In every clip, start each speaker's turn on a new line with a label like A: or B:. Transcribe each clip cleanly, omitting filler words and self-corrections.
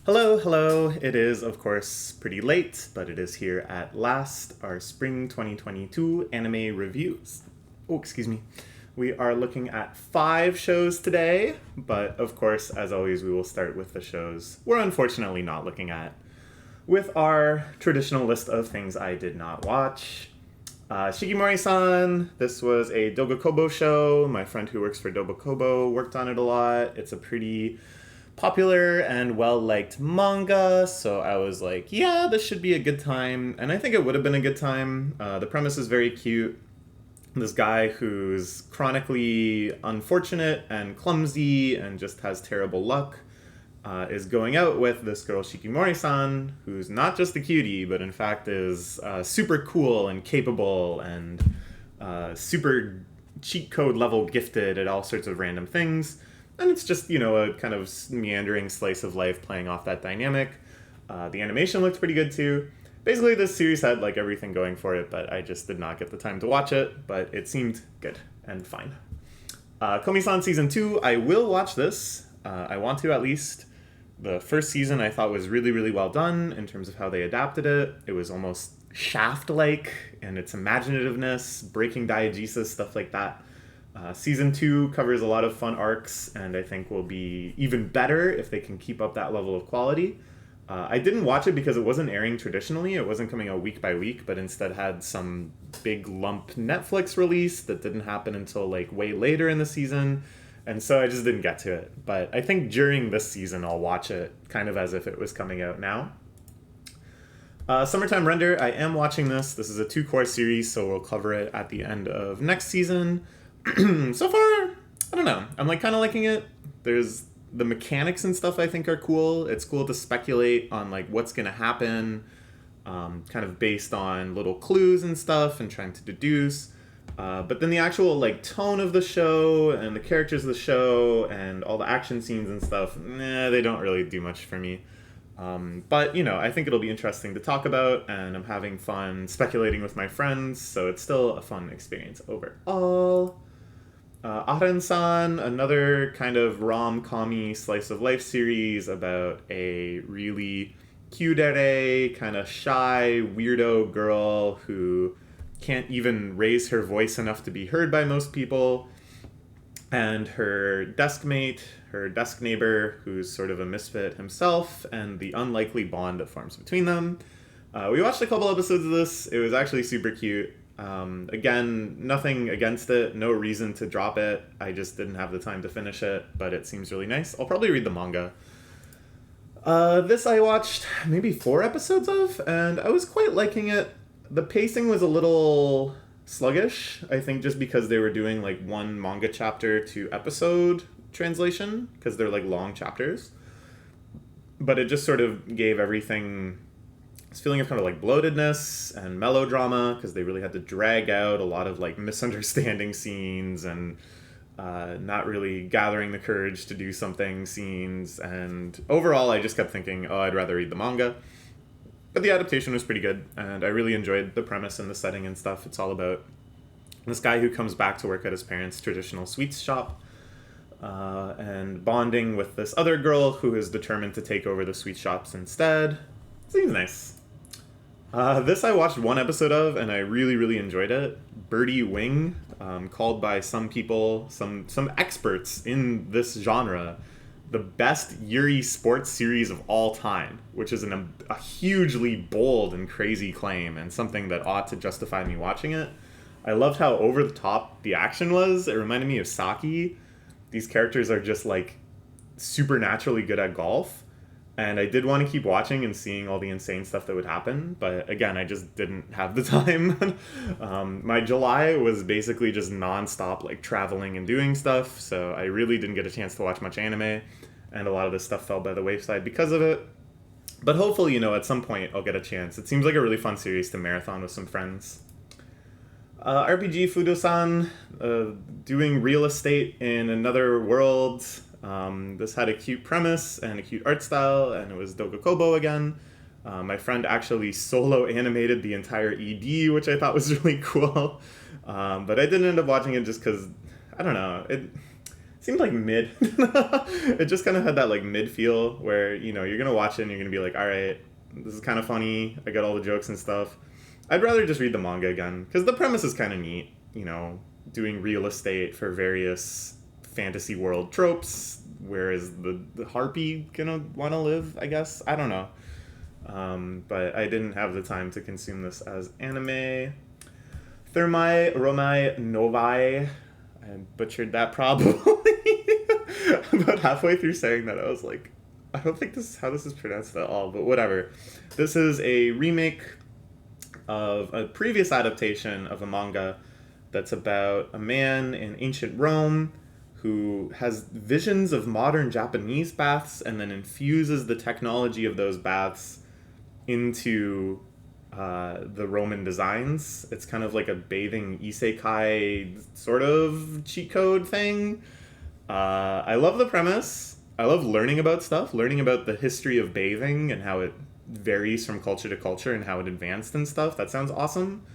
A: Hello, hello. It is, of course, pretty late, but it is here at last, our spring 2022 anime reviews. Oh, excuse me. We are looking at 5 shows today, but of course, as always, we will start with the shows we're unfortunately not looking at, with our traditional list of things I did not watch. Shikimori-san, this was a Dogakobo show. My friend who works for Dogakobo worked on it a lot. It's a pretty popular and well-liked manga, so I was like, yeah, this should be a good time, and I think it would have been a good time. The premise is very cute. This guy who's chronically unfortunate and clumsy and just has terrible luck is going out with this girl Shikimori-san, who's not just a cutie, but in fact is super cool and capable and super cheat code level gifted at all sorts of random things. And it's just, a kind of meandering slice of life playing off that dynamic. The animation looked pretty good too. Basically, this series had like everything going for it, but I just did not get the time to watch it, but it seemed good and fine. Komi-san Season 2, I will watch this. I want to at least. The first season I thought was really, really well done in terms of how they adapted it. It was almost Shaft-like in its imaginativeness, breaking diegesis, stuff like that. Season 2 covers a lot of fun arcs, and I think will be even better if they can keep up that level of quality. I didn't watch it because it wasn't airing traditionally. It wasn't coming out week by week, but instead had some big lump Netflix release that didn't happen until like way later in the season. And so I just didn't get to it. But I think during this season, I'll watch it kind of as if it was coming out now. Summertime Render, I am watching this. This is a 2-core series, so we'll cover it at the end of next season. So far, I don't know. I'm like kind of liking it. There's the mechanics and stuff I think are cool. It's cool to speculate on like what's going to happen, kind of based on little clues and stuff and trying to deduce. But then the actual like tone of the show and the characters of the show and all the action scenes and stuff, they don't really do much for me. But, I think it'll be interesting to talk about, and I'm having fun speculating with my friends, so it's still a fun experience overall. Ahren-san, another kind of rom-com-y slice of life series about a really cute-ere, kind of shy, weirdo girl who can't even raise her voice enough to be heard by most people, and her desk mate, her desk neighbor, who's sort of a misfit himself, and the unlikely bond that forms between them. We watched a couple episodes of this. It was actually super cute. Again, nothing against it, no reason to drop it. I just didn't have the time to finish it, but it seems really nice. I'll probably read the manga. This I watched maybe 4 episodes of, and I was quite liking it. The pacing was a little sluggish, I think just because they were doing like 1 manga chapter to episode translation, because they're like long chapters. But it just sort of gave everything this feeling of kind of like bloatedness and melodrama, because they really had to drag out a lot of like misunderstanding scenes and not really gathering the courage to do something scenes. And overall, I just kept thinking, I'd rather read the manga. But the adaptation was pretty good, and I really enjoyed the premise and the setting and stuff. It's all about this guy who comes back to work at his parents' traditional sweets shop, and bonding with this other girl who is determined to take over the sweet shops instead. Seems nice. This I watched 1 episode of, and I really, really enjoyed it. Birdie Wing, called by some people, some experts in this genre, the best Yuri sports series of all time, which is a hugely bold and crazy claim, and something that ought to justify me watching it. I loved how over the top the action was. It reminded me of Saki. These characters are just like supernaturally good at golf, and I did want to keep watching and seeing all the insane stuff that would happen, but again, I just didn't have the time. My July was basically just non-stop like traveling and doing stuff, so I really didn't get a chance to watch much anime, and a lot of this stuff fell by the wayside because of it. But hopefully, at some point I'll get a chance. It seems like a really fun series to marathon with some friends. RPG Fudo-san, doing real estate in another world. This had a cute premise and a cute art style, and it was Dogakobo again. My friend actually solo animated the entire ED, which I thought was really cool. But I didn't end up watching it just because, I don't know, it seemed like mid. It just kind of had that like mid feel where, you know, you're gonna watch it and you're gonna be like, all right, this is kind of funny. I got all the jokes and stuff. I'd rather just read the manga again because the premise is kind of neat. You know, doing real estate for various fantasy world tropes. Where is the harpy gonna want to live? I guess I don't know. But I didn't have the time to consume this as anime. Thermae Romai Novai. I butchered that probably. About halfway through saying that, I was like, I don't think this is how this is pronounced at all, but whatever. This is a remake of a previous adaptation of a manga that's about a man in ancient Rome who has visions of modern Japanese baths and then infuses the technology of those baths into the Roman designs. It's kind of like a bathing isekai sort of cheat code thing. I love the premise. I love learning about stuff, learning about the history of bathing and how it varies from culture to culture and how it advanced and stuff. That sounds awesome.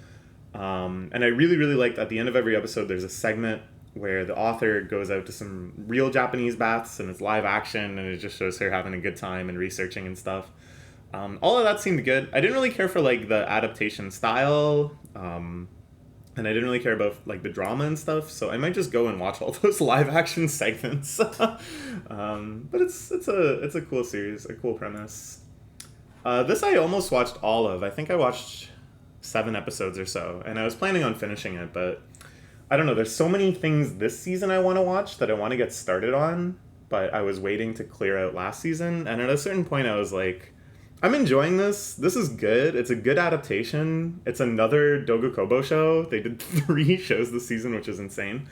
A: And I really, really liked at the end of every episode, there's a segment where the author goes out to some real Japanese baths and it's live action and it just shows her having a good time and researching and stuff. All of that seemed good. I didn't really care for like the adaptation style, and I didn't really care about like the drama and stuff. So I might just go and watch all those live action segments. But it's a cool series, a cool premise. This I almost watched all of. I think I watched 7 episodes or so, and I was planning on finishing it, but I don't know. There's so many things this season I want to watch that I want to get started on, but I was waiting to clear out last season, and at a certain point I was like, I'm enjoying this. This is good. It's a good adaptation. It's another Doga Kobo show. They did 3 shows this season, which is insane.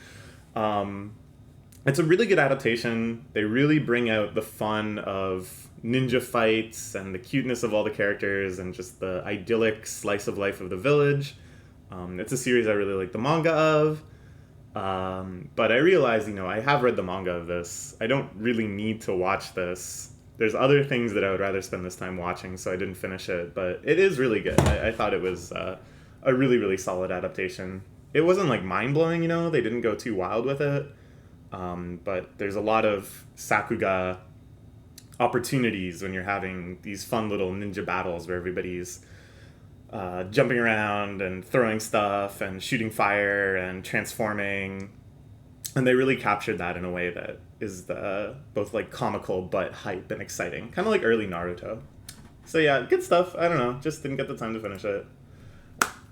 A: It's a really good adaptation. They really bring out the fun of ninja fights and the cuteness of all the characters and just the idyllic slice of life of the village. It's a series I really like the manga of. But I realize, you know, I have read the manga of this. I don't really need to watch this. There's other things that I would rather spend this time watching, so I didn't finish it. But it is really good. I thought it was a really, really solid adaptation. It wasn't like mind-blowing, you know. They didn't go too wild with it. But there's a lot of Sakuga opportunities when you're having these fun little ninja battles where everybody's jumping around and throwing stuff and shooting fire and transforming. And they really captured that in a way that is both like comical but hype and exciting. Kind of like early Naruto. So yeah, good stuff. I don't know. Just didn't get the time to finish it.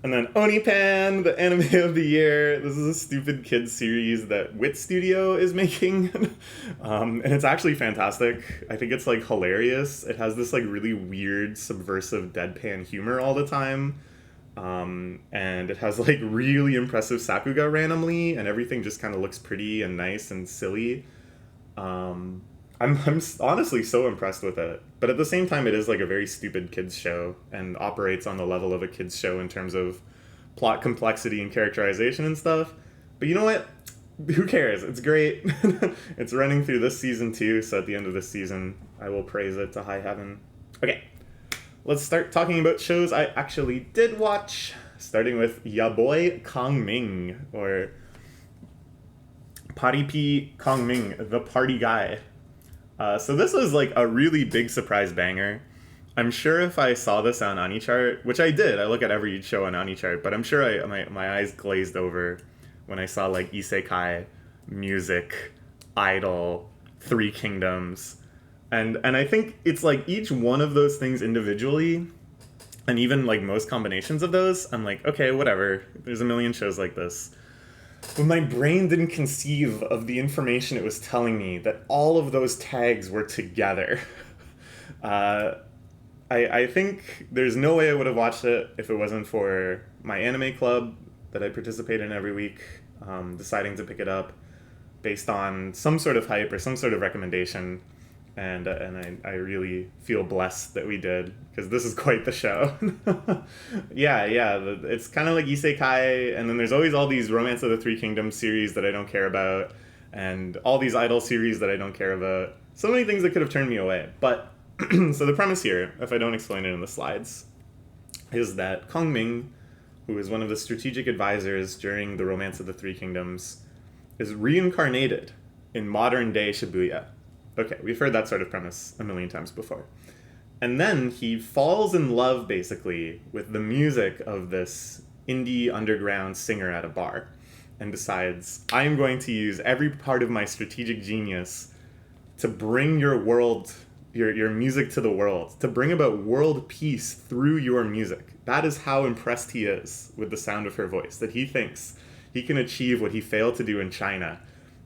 A: And then Onipan, the anime of the year. This is a stupid kids series that Wit Studio is making. And it's actually fantastic. I think it's like hilarious. It has this like really weird, subversive deadpan humor all the time. And it has like really impressive Sakuga randomly, and everything just kind of looks pretty and nice and silly. I'm honestly so impressed with it. But at the same time, it is like a very stupid kids show and operates on the level of a kids show in terms of plot complexity and characterization and stuff. But you know what? Who cares? It's great. It's running through this season too, so at the end of this season, I will praise it to high heaven. Okay, let's start talking about shows I actually did watch, starting with Boi Kongming, or Boi Kongming, the party guy. So this was like a really big surprise banger. I'm sure if I saw this on AniChart, which I did, I look at every show on AniChart, but I'm sure my eyes glazed over when I saw like Isekai, music, idol, Three Kingdoms. And I think it's like each one of those things individually, and even like most combinations of those, I'm like, okay, whatever. There's a million shows like this. But my brain didn't conceive of the information it was telling me that all of those tags were together. I think there's no way I would have watched it if it wasn't for my anime club that I participate in every week, deciding to pick it up based on some sort of hype or some sort of recommendation. And I really feel blessed that we did, because this is quite the show. Yeah, it's kind of like Isekai, and then there's always all these Romance of the Three Kingdoms series that I don't care about, and all these idol series that I don't care about. So many things that could have turned me away. But, so the premise here, if I don't explain it in the slides, is that Kongming, who is one of the strategic advisors during the Romance of the Three Kingdoms, is reincarnated in modern day Shibuya. Okay, we've heard that sort of premise a million times before. And then he falls in love, basically, with the music of this indie underground singer at a bar and decides, I am going to use every part of my strategic genius to bring your world, your music to the world, to bring about world peace through your music. That is how impressed he is with the sound of her voice, that he thinks he can achieve what he failed to do in China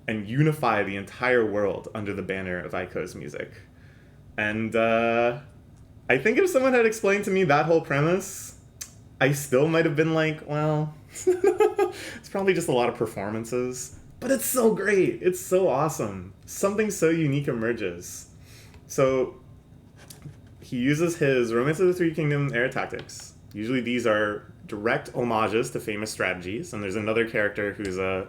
A: and unify the entire world under the banner of Aiko's music. And I think if someone had explained to me that whole premise, I still might have been like, well, it's probably just a lot of performances. But it's so great. It's so awesome. Something so unique emerges. So he uses his Romance of the Three Kingdoms era tactics. Usually these are direct homages to famous strategies. And there's another character who's a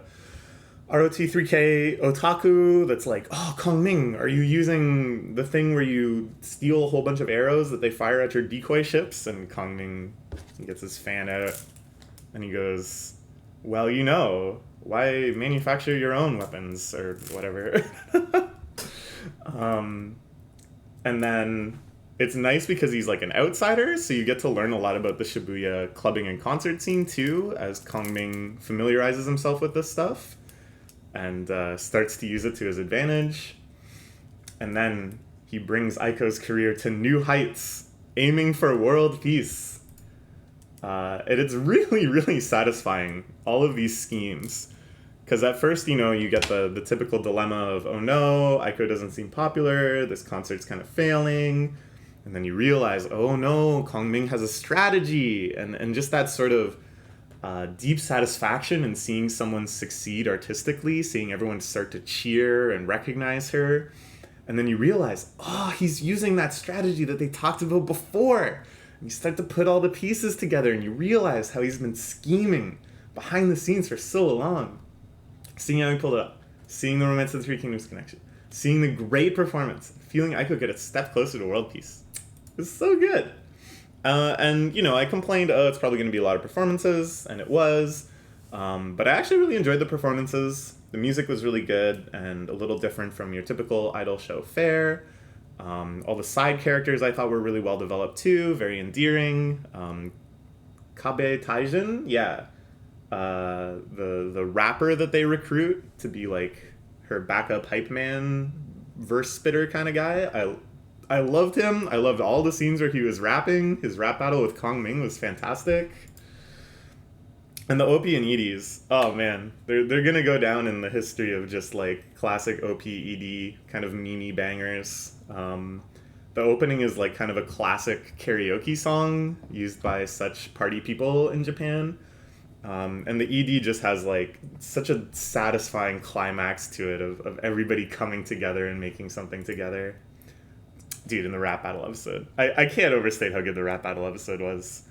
A: ROT3K otaku that's like, oh, Kongming, are you using the thing where you steal a whole bunch of arrows that they fire at your decoy ships? And Kongming gets his fan out and he goes, well, you know, why manufacture your own weapons or whatever? And then it's nice because he's like an outsider, so you get to learn a lot about the Shibuya clubbing and concert scene too, as Kongming familiarizes himself with this stuff and starts to use it to his advantage. And then he brings Aiko's career to new heights, aiming for world peace. And it's really, really satisfying, all of these schemes. Because at first, you know, you get the typical dilemma of, oh no, Aiko doesn't seem popular, this concert's kind of failing. And then you realize, oh no, Kongming has a strategy. And just that sort of deep satisfaction in seeing someone succeed artistically, seeing everyone start to cheer and recognize her. And then you realize, oh, he's using that strategy that they talked about before. And you start to put all the pieces together and you realize how he's been scheming behind the scenes for so long. Seeing how he pulled it up, seeing the Romance of the Three Kingdoms connection, seeing the great performance, feeling Aiko get a step closer to world peace. It's so good. And, you know, I complained, oh, it's probably going to be a lot of performances, and it was. But I actually really enjoyed the performances. The music was really good and a little different from your typical idol show fare. All the side characters I thought were really well developed too, very endearing. Kabe Taijin, yeah. The rapper that they recruit to be like her backup hype man, verse spitter kind of guy. I loved him. I loved all the scenes where he was rapping. His rap battle with Kongming was fantastic. And the OP and EDs, oh man, they're gonna go down in the history of just like classic OP ED kind of meme bangers. The opening is like kind of a classic karaoke song used by such party people in Japan. And the ED just has like such a satisfying climax to it of everybody coming together and making something together. Dude, in the rap battle episode, I can't overstate how good the rap battle episode was.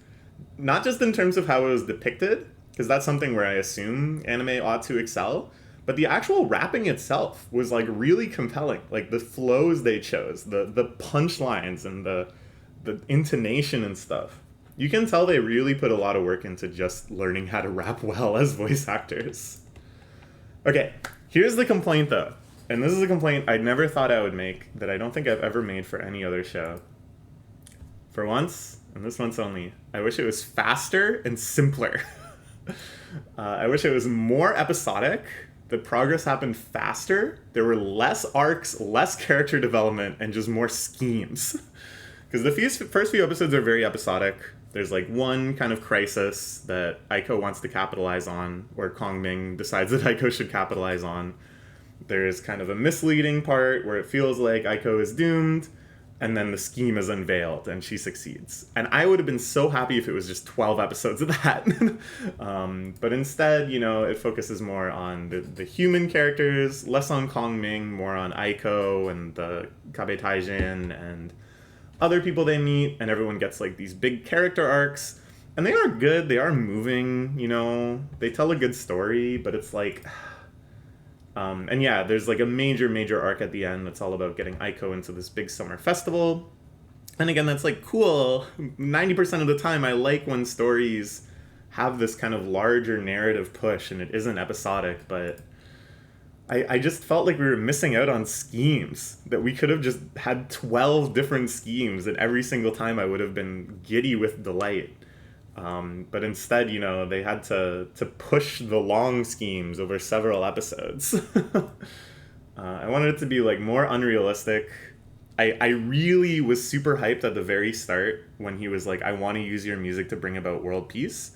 A: Not just in terms of how it was depicted, because that's something where I assume anime ought to excel, but the actual rapping itself was like really compelling. Like the flows they chose, the punchlines and the intonation and stuff. You can tell they really put a lot of work into just learning how to rap well as voice actors. Okay, here's the complaint though. And this is a complaint I never thought I would make, that I don't think I've ever made for any other show. For once, and this once only, I wish it was faster and simpler. I wish it was more episodic, the progress happened faster, there were less arcs, less character development, and just more schemes. Because the first few episodes are very episodic. There's like one kind of crisis that Aiko wants to capitalize on, or Kongming decides that Aiko should capitalize on. There's kind of a misleading part where it feels like Aiko is doomed, and then the scheme is unveiled and she succeeds. And I would have been so happy if it was just 12 episodes of that. But instead, you know, it focuses more on the human characters, less on Kongming, more on Aiko and the Kabe Taijin and other people they meet, and everyone gets like these big character arcs. And they are good, they are moving, you know, they tell a good story, but it's like... and yeah, there's like a major arc at the end that's all about getting Aiko into this big summer festival. And again, that's like cool. 90% of the time, I like when stories have this kind of larger narrative push and it isn't episodic, but I just felt like we were missing out on schemes, that we could have just had 12 different schemes, and every single time I would have been giddy with delight. But instead, they had to push the long schemes over several episodes. I wanted it to be like more unrealistic. I really was super hyped at the very start when he was like, I want to use your music to bring about world peace.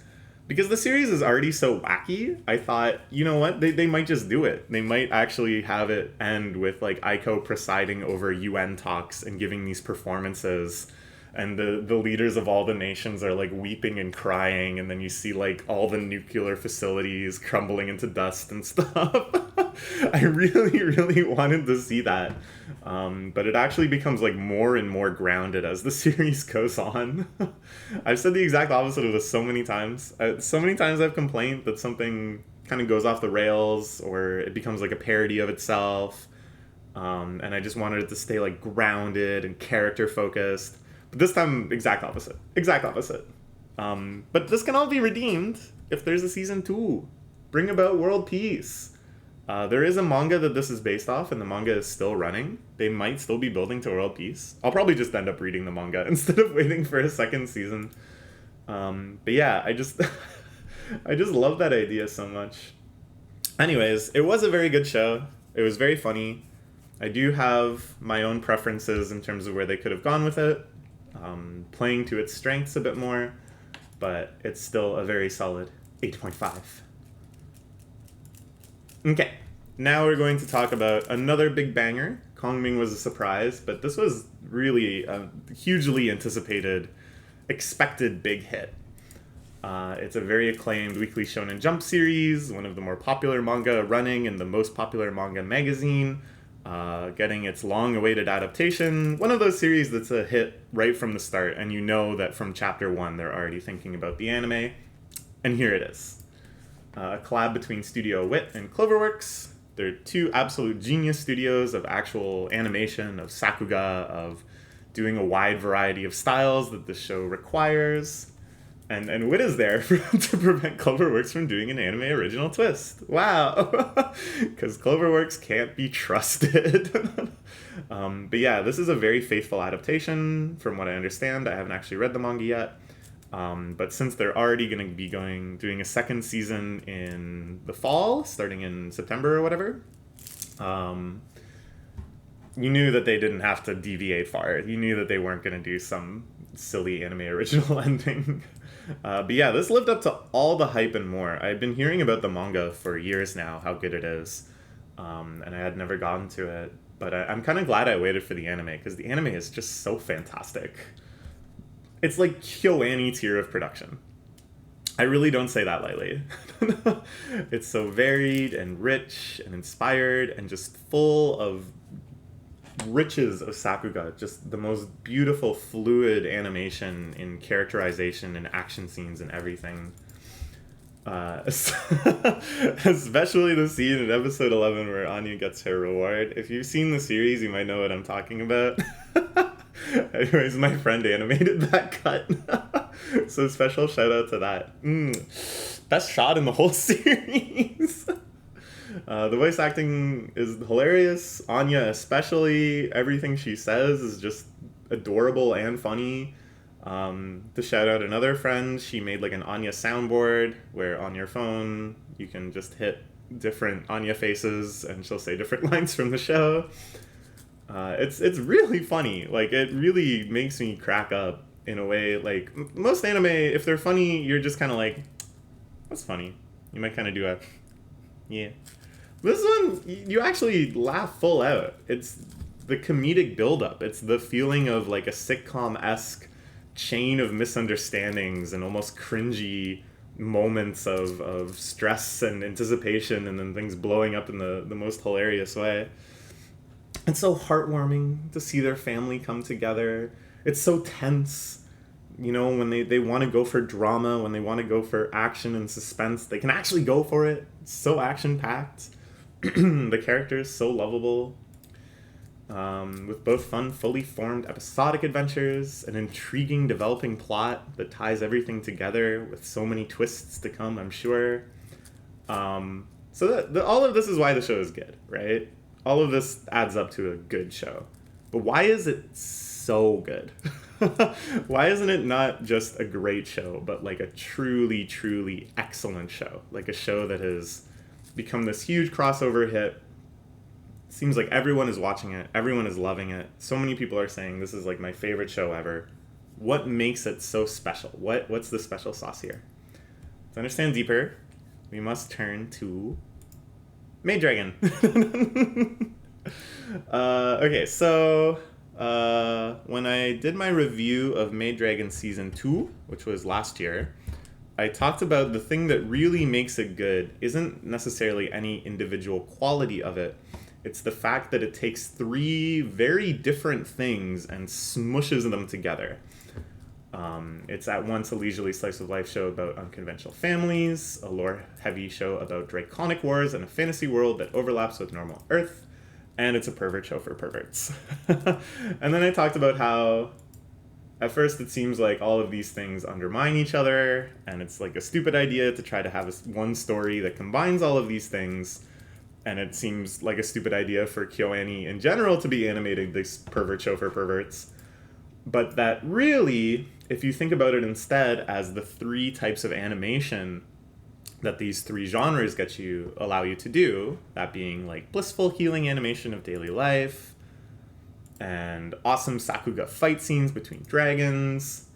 A: Because the series is already so wacky, I thought, you know what, they might just do it. They might actually have it end with like Aiko presiding over UN talks and giving these performances, and the leaders of all the nations are like weeping and crying, and then you see like all the nuclear facilities crumbling into dust and stuff. I really, really wanted to see that. But it actually becomes like more and more grounded as the series goes on. I've said the exact opposite of this so many times. So many times I've complained that something kind of goes off the rails, or it becomes like a parody of itself. And I just wanted it to stay like grounded and character focused. But this time, exact opposite. Exact opposite. But this can all be redeemed if there's a season 2. Bring about world peace. There is a manga that this is based off, and the manga is still running. They might still be building to world peace. I'll probably just end up reading the manga instead of waiting for a second season. But yeah, I just I just love that idea so much. Anyways, it was a very good show. It was very funny. I do have my own preferences in terms of where they could have gone with it, playing to its strengths a bit more, but it's still a very solid 8.5. Okay, now we're going to talk about another big banger. Kongming was a surprise, but this was really a hugely anticipated, expected big hit. It's a very acclaimed Weekly Shonen Jump series, one of the more popular manga running in the most popular manga magazine, getting its long-awaited adaptation. One of those series that's a hit right from the start, and you know that from chapter 1 they're already thinking about the anime. And here it is. A collab between Studio Wit and Cloverworks. They're two absolute genius studios of actual animation, of sakuga, of doing a wide variety of styles that the show requires. And Wit is there to prevent Cloverworks from doing an anime original twist. Wow! Because Cloverworks can't be trusted. But yeah, this is a very faithful adaptation, from what I understand. I haven't actually read the manga yet. But since they're already going to be doing a second season in the fall, starting in September or whatever, you knew that they didn't have to deviate far. You knew that they weren't going to do some silly anime original ending. But yeah, this lived up to all the hype and more. I've been hearing about the manga for years now, how good it is, and I had never gotten to it. But I'm kind of glad I waited for the anime, because the anime is just so fantastic. It's like KyoAni tier of production. I really don't say that lightly. It's so varied and rich and inspired and just full of riches of sakuga. Just the most beautiful, fluid animation in characterization and action scenes and everything. Especially the scene in episode 11 where Anya gets her reward. If you've seen the series, you might know what I'm talking about. Anyways, my friend animated that cut. So special shout out to that. Best shot in the whole series. The voice acting is hilarious. Anya especially. Everything she says is just adorable and funny. To shout out another friend, she made like an Anya soundboard where on your phone you can just hit different Anya faces and she'll say different lines from the show. It's really funny. Like, it really makes me crack up in a way. Like, most anime, if they're funny, you're just kind of like, that's funny. You might kind of do a, yeah. This one, you actually laugh full out. It's the comedic buildup. It's the feeling of like a sitcom-esque chain of misunderstandings and almost cringy moments of stress and anticipation, and then things blowing up in the most hilarious way. It's so heartwarming to see their family come together. It's so tense. You know, when they want to go for drama, when they want to go for action and suspense, they can actually go for it. It's so action-packed. The characters so lovable. With both fun, fully formed episodic adventures, an intriguing developing plot that ties everything together with so many twists to come, I'm sure. So all of this is why the show is good, right? All of this adds up to a good show. But why is it so good? Why isn't it not just a great show, but like a truly, truly excellent show? Like a show that has become this huge crossover hit. Seems like everyone is watching it. Everyone is loving it. So many people are saying this is like my favorite show ever. What makes it so special? What's the special sauce here? To understand deeper, we must turn to Maid Dragon. Okay, so when I did my review of Maid Dragon Season 2, which was last year, I talked about the thing that really makes it good isn't necessarily any individual quality of it. It's the fact that it takes three very different things and smushes them together. It's at once a leisurely slice of life show about unconventional families, a lore-heavy show about draconic wars and a fantasy world that overlaps with normal Earth, and it's a pervert show for perverts. And then I talked about how at first it seems like all of these things undermine each other, and it's like a stupid idea to try to have one story that combines all of these things, and it seems like a stupid idea for KyoAni in general to be animating this pervert show for perverts. But that really, if you think about it instead as the three types of animation that these three genres allow you to do, that being like blissful healing animation of daily life, and awesome Sakuga fight scenes between dragons,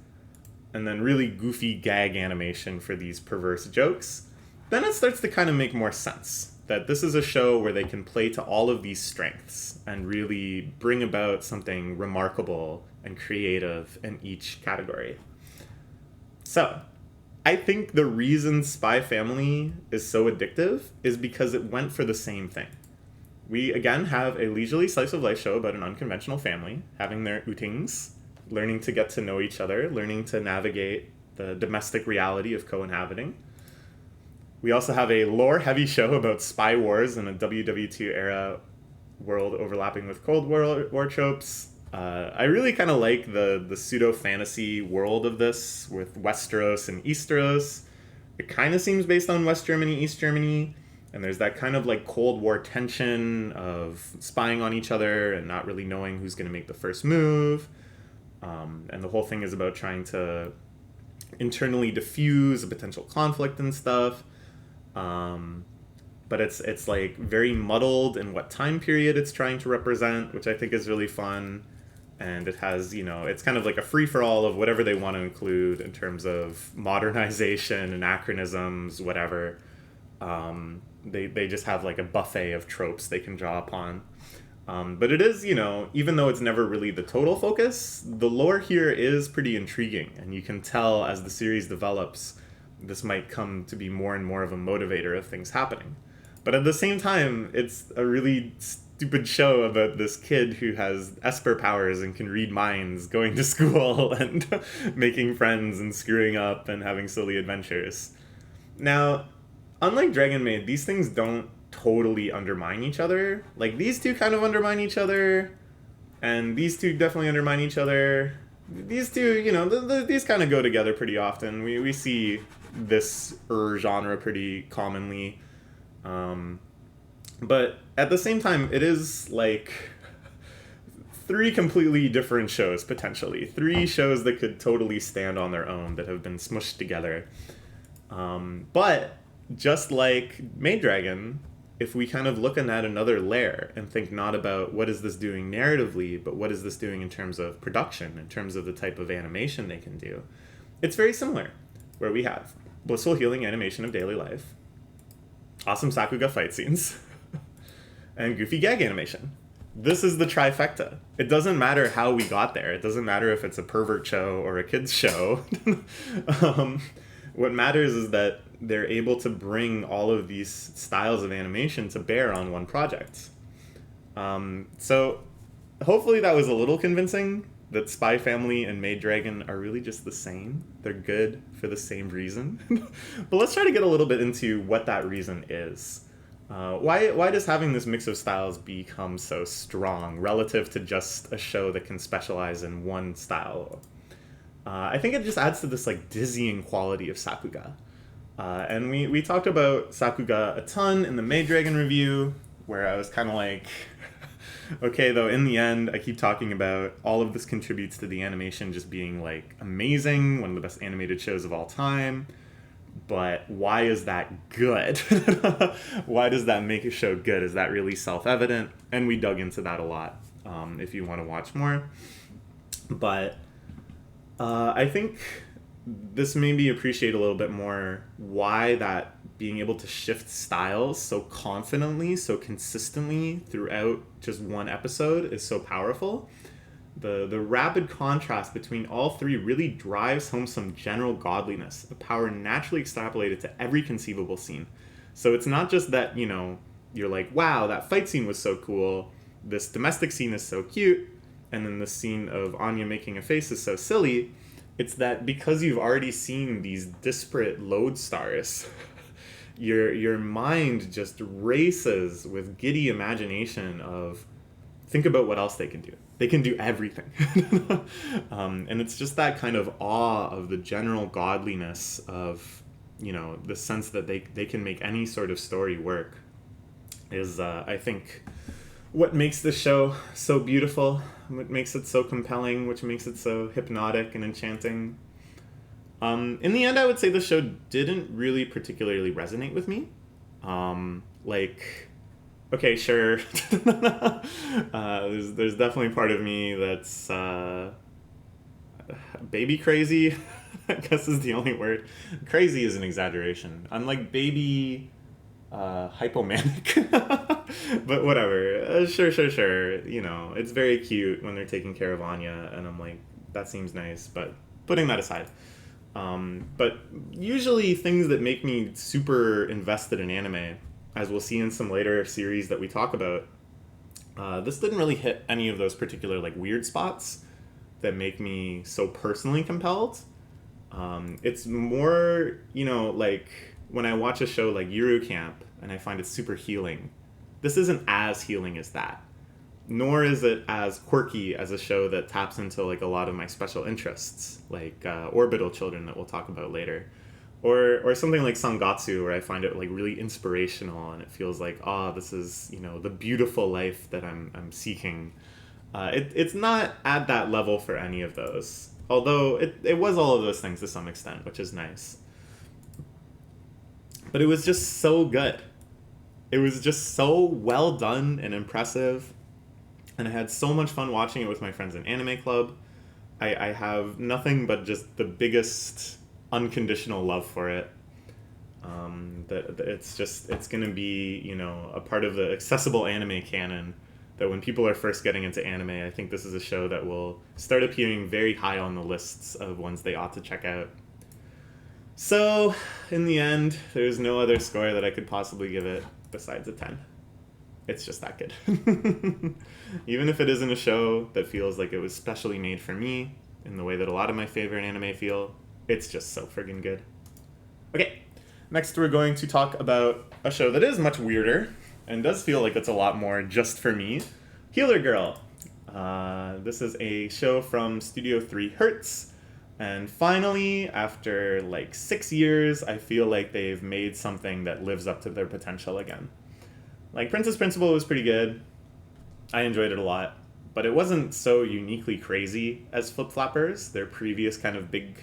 A: and then really goofy gag animation for these perverse jokes, then it starts to kind of make more sense. That this is a show where they can play to all of these strengths and really bring about something remarkable and creative in each category. So, I think the reason Spy Family is so addictive is because it went for the same thing. We, again, have a leisurely slice of life show about an unconventional family, having their outings, learning to get to know each other, learning to navigate the domestic reality of co-inhabiting. We also have a lore-heavy show about spy wars in a WW2-era world overlapping with Cold War tropes. I really kind of like the pseudo-fantasy world of this, with Westeros and Easteros. It kind of seems based on West Germany, East Germany, and there's that kind of like Cold War tension of spying on each other and not really knowing who's going to make the first move. And the whole thing is about trying to internally diffuse a potential conflict and stuff. But it's like very muddled in what time period it's trying to represent, which I think is really fun. And it has, it's kind of like a free-for-all of whatever they want to include in terms of modernization, anachronisms, whatever. They just have like a buffet of tropes they can draw upon. But it is, even though it's never really the total focus, the lore here is pretty intriguing. And you can tell as the series develops, this might come to be more and more of a motivator of things happening. But at the same time, it's a really stupid show about this kid who has Esper powers and can read minds, going to school and making friends and screwing up and having silly adventures. Now, unlike Dragon Maid, these things don't totally undermine each other. Like, these two kind of undermine each other, and these two definitely undermine each other. These two, these kind of go together pretty often. We see this genre pretty commonly. But at the same time, it is like three completely different shows, potentially. Three shows that could totally stand on their own, that have been smushed together. But just like Maid Dragon, if we kind of look at another layer and think not about what is this doing narratively, but what is this doing in terms of production, in terms of the type of animation they can do, it's very similar, where we have blissful healing animation of daily life, awesome Sakuga fight scenes, and goofy gag animation. This is the trifecta. It doesn't matter how we got there. It doesn't matter if it's a pervert show or a kid's show. What matters is that they're able to bring all of these styles of animation to bear on one project. So hopefully that was a little convincing, that Spy Family and Maid Dragon are really just the same. They're good for the same reason. But let's try to get a little bit into what that reason is. Why does having this mix of styles become so strong relative to just a show that can specialize in one style? I think it just adds to this like dizzying quality of Sakuga. And we talked about Sakuga a ton in the Maid Dragon review, where I was kind of like, okay, though, in the end, I keep talking about all of this contributes to the animation just being, like, amazing, one of the best animated shows of all time. But why is that good? Why does that make a show good? Is that really self-evident? And we dug into that a lot, if you want to watch more. But I think this made me appreciate a little bit more why that being able to shift styles so confidently, so consistently throughout just one episode is so powerful. The rapid contrast between all three really drives home some general godliness, a power naturally extrapolated to every conceivable scene. So it's not just that, you're like, wow, that fight scene was so cool, this domestic scene is so cute, and then the scene of Anya making a face is so silly. It's that because you've already seen these disparate lodestars, your mind just races with giddy imagination of, think about what else they can do. They can do everything. And it's just that kind of awe of the general godliness of, the sense that they can make any sort of story work is, I think, what makes the show so beautiful, what makes it so compelling, which makes it so hypnotic and enchanting. In the end, I would say the show didn't really particularly resonate with me. Okay, sure. There's definitely part of me that's baby crazy, I guess is the only word. Crazy is an exaggeration. I'm like baby hypomanic. But whatever. Sure. It's very cute when they're taking care of Anya, and I'm like, that seems nice, but putting that aside. But usually things that make me super invested in anime, as we'll see in some later series that we talk about, this didn't really hit any of those particular like weird spots that make me so personally compelled. It's more, like when I watch a show like Yuru Camp and I find it super healing. This isn't as healing as that. Nor is it as quirky as a show that taps into like a lot of my special interests, like Orbital Children that we'll talk about later. Or something like Sangatsu, where I find it like really inspirational and it feels like, this is, the beautiful life that I'm seeking. It's not at that level for any of those. Although it was all of those things to some extent, which is nice. But it was just so good. It was just so well done and impressive. And I had so much fun watching it with my friends in Anime Club. I have nothing but just the biggest unconditional love for it. It's going to be, a part of the accessible anime canon that when people are first getting into anime, I think this is a show that will start appearing very high on the lists of ones they ought to check out. So, in the end, there's no other score that I could possibly give it besides a 10. It's just that good. Even if it isn't a show that feels like it was specially made for me, in the way that a lot of my favorite anime feel, it's just so friggin' good. Okay, next we're going to talk about a show that is much weirder, and does feel like it's a lot more just for me. Healer Girl. This is a show from Studio 3 Hertz, and finally, after like 6 years, I feel like they've made something that lives up to their potential again. Like, Princess Principal was pretty good. I enjoyed it a lot. But it wasn't so uniquely crazy as Flip Flappers, their previous kind of big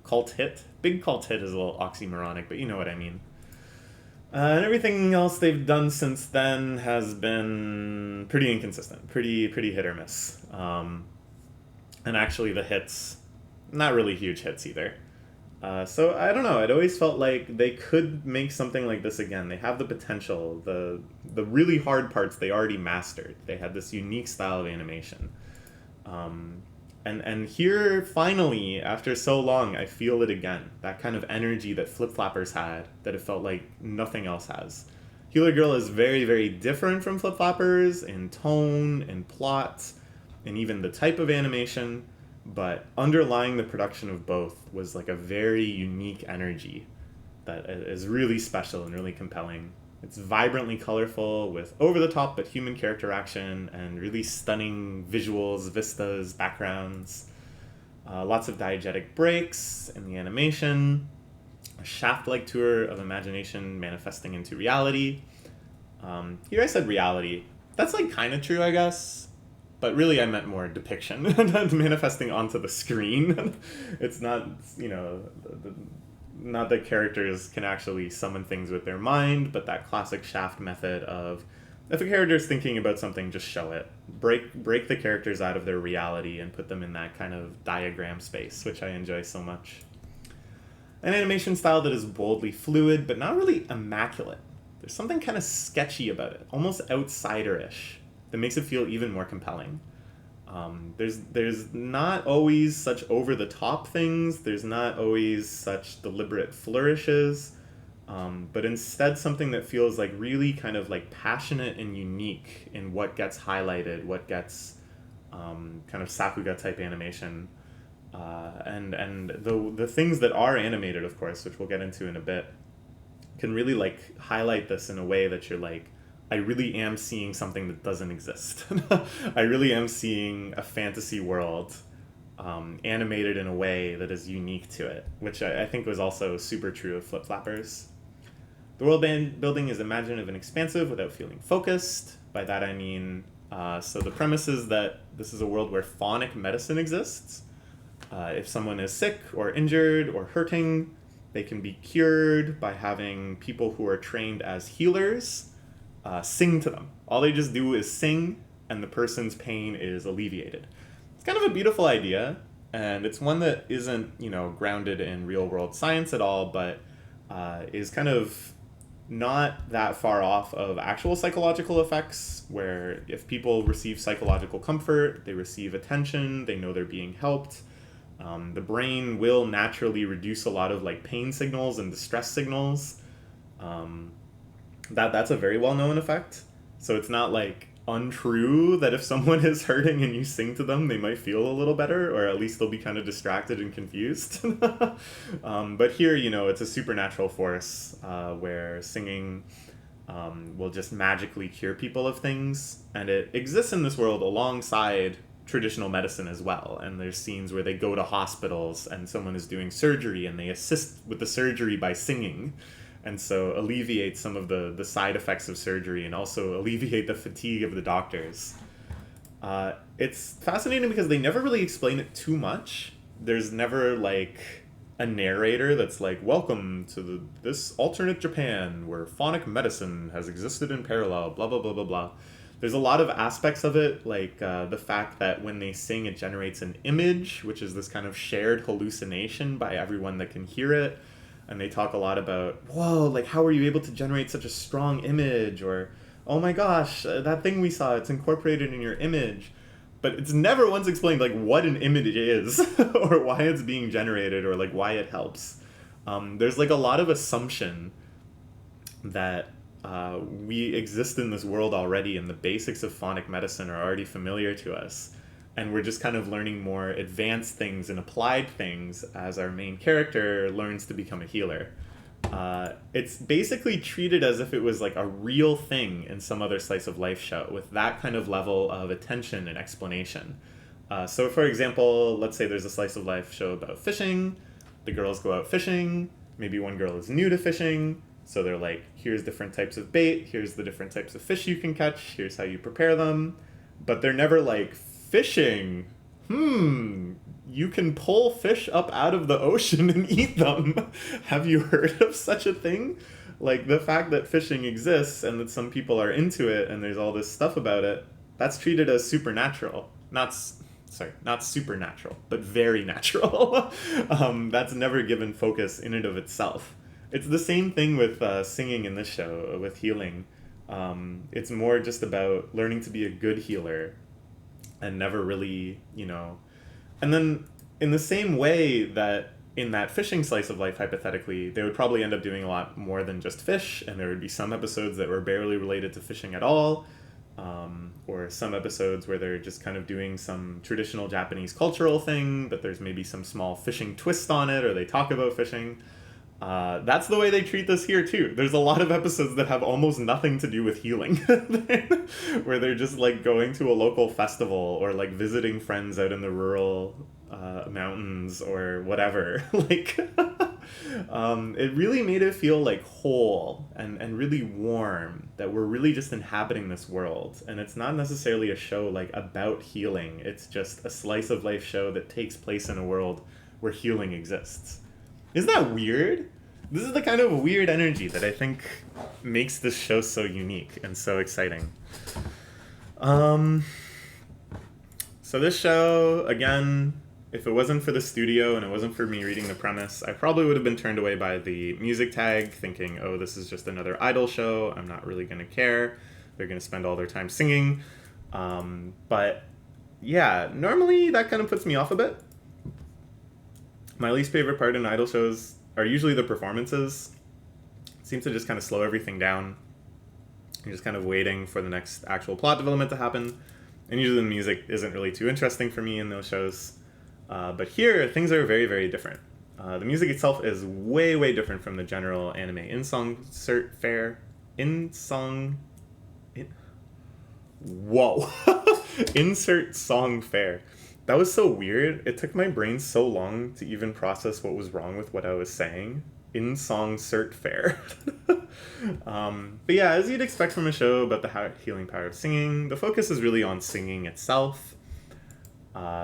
A: cult hit. Big cult hit is a little oxymoronic, but you know what I mean. And everything else they've done since then has been pretty inconsistent. Pretty hit or miss. And actually the hits, not really huge hits either. So I don't know. It always felt like they could make something like this again. They have the potential. The really hard parts they already mastered. They had this unique style of animation. And here, finally, after so long, I feel it again. That kind of energy that Flip Flappers had, that it felt like nothing else has. Healer Girl is very, very different from Flip Flappers in tone, in plot, and even the type of animation. But underlying the production of both was like a very unique energy that is really special and really compelling. It's vibrantly colorful with over-the-top but human character action and really stunning visuals, vistas, backgrounds. Lots of diegetic breaks in the animation. A shaft-like tour of imagination manifesting into reality. Here I said reality. That's like kind of true, I guess. But really I meant more depiction, manifesting onto the screen. It's not, not that characters can actually summon things with their mind, but that classic Shaft method of, if a character is thinking about something, just show it. Break the characters out of their reality and put them in that kind of diagram space, which I enjoy so much. An animation style that is boldly fluid, but not really immaculate. There's something kind of sketchy about it, almost outsider-ish, that makes it feel even more compelling. There's not always such over-the-top things, there's not always such deliberate flourishes, but instead something that feels like really kind of like passionate and unique in what gets highlighted, what gets kind of Sakuga type animation. And the things that are animated, of course, which we'll get into in a bit, can really like highlight this in a way that you're like, I really am seeing something that doesn't exist. I really am seeing a fantasy world animated in a way that is unique to it, which I think was also super true of Flip Flappers. The world building is imaginative and expansive without feeling focused. By that I mean, so the premise is that this is a world where phonic medicine exists. If someone is sick or injured or hurting, they can be cured by having people who are trained as healers sing to them. All they just do is sing, and the person's pain is alleviated. It's kind of a beautiful idea, and it's one that isn't, grounded in real-world science at all, but is kind of not that far off of actual psychological effects, where if people receive psychological comfort, they receive attention, they know they're being helped. The brain will naturally reduce a lot of like pain signals and distress signals. That's a very well-known effect. So it's not like untrue that if someone is hurting and you sing to them, they might feel a little better, or at least they'll be kind of distracted and confused. But here, it's a supernatural force where singing will just magically cure people of things, and it exists in this world alongside traditional medicine as well. And there's scenes where they go to hospitals and someone is doing surgery and they assist with the surgery by singing, and so alleviate some of the side effects of surgery and also alleviate the fatigue of the doctors. It's fascinating because they never really explain it too much. There's never like a narrator that's like, welcome to this alternate Japan where phonic medicine has existed in parallel, blah blah blah blah blah. There's a lot of aspects of it, like the fact that when they sing, it generates an image, which is this kind of shared hallucination by everyone that can hear it. And they talk a lot about, whoa, like, how are you able to generate such a strong image? Or, oh my gosh, that thing we saw, it's incorporated in your image. But it's never once explained, like, what an image is, or why it's being generated, or, like, why it helps. There's, like, a lot of assumption that we exist in this world already, and the basics of phonic medicine are already familiar to us. And we're just kind of learning more advanced things and applied things as our main character learns to become a healer. It's basically treated as if it was like a real thing in some other slice of life show with that kind of level of attention and explanation. So for example, let's say there's a slice of life show about fishing. The girls go out fishing. Maybe one girl is new to fishing. So they're like, here's different types of bait. Here's the different types of fish you can catch. Here's how you prepare them. But they're never like, fishing. You can pull fish up out of the ocean and eat them. Have you heard of such a thing? Like, the fact that fishing exists and that some people are into it and there's all this stuff about it, that's treated as supernatural. Not supernatural, but very natural. That's never given focus in and of itself. It's the same thing with singing in this show, with healing. It's more just about learning to be a good healer and never really, And then in the same way that in that fishing slice of life, hypothetically, they would probably end up doing a lot more than just fish, and there would be some episodes that were barely related to fishing at all, or some episodes where they're just kind of doing some traditional Japanese cultural thing, but there's maybe some small fishing twist on it, or they talk about fishing. That's the way they treat this here too. There's a lot of episodes that have almost nothing to do with healing, where they're just like going to a local festival or like visiting friends out in the rural mountains or whatever. Like, It really made it feel like whole and really warm, that we're really just inhabiting this world. And it's not necessarily a show like about healing, it's just a slice of life show that takes place in a world where healing exists. Isn't that weird? This is the kind of weird energy that I think makes this show so unique and so exciting. So this show, again, if it wasn't for the studio and it wasn't for me reading the premise, I probably would have been turned away by the music tag, thinking, oh, this is just another idol show. I'm not really going to care. They're going to spend all their time singing. But yeah, normally that kind of puts me off a bit. My least favorite part in idol shows are usually the performances. It seems to just kind of slow everything down. You're just kind of waiting for the next actual plot development to happen. And usually the music isn't really too interesting for me in those shows. But here, things are very, very different. The music itself is way, way different from the general anime in-song fare. Whoa. Insert song fare. That was so weird. It took my brain so long to even process what was wrong with what I was saying. In-song cert fare. But yeah, as you'd expect from a show about the healing power of singing, the focus is really on singing itself.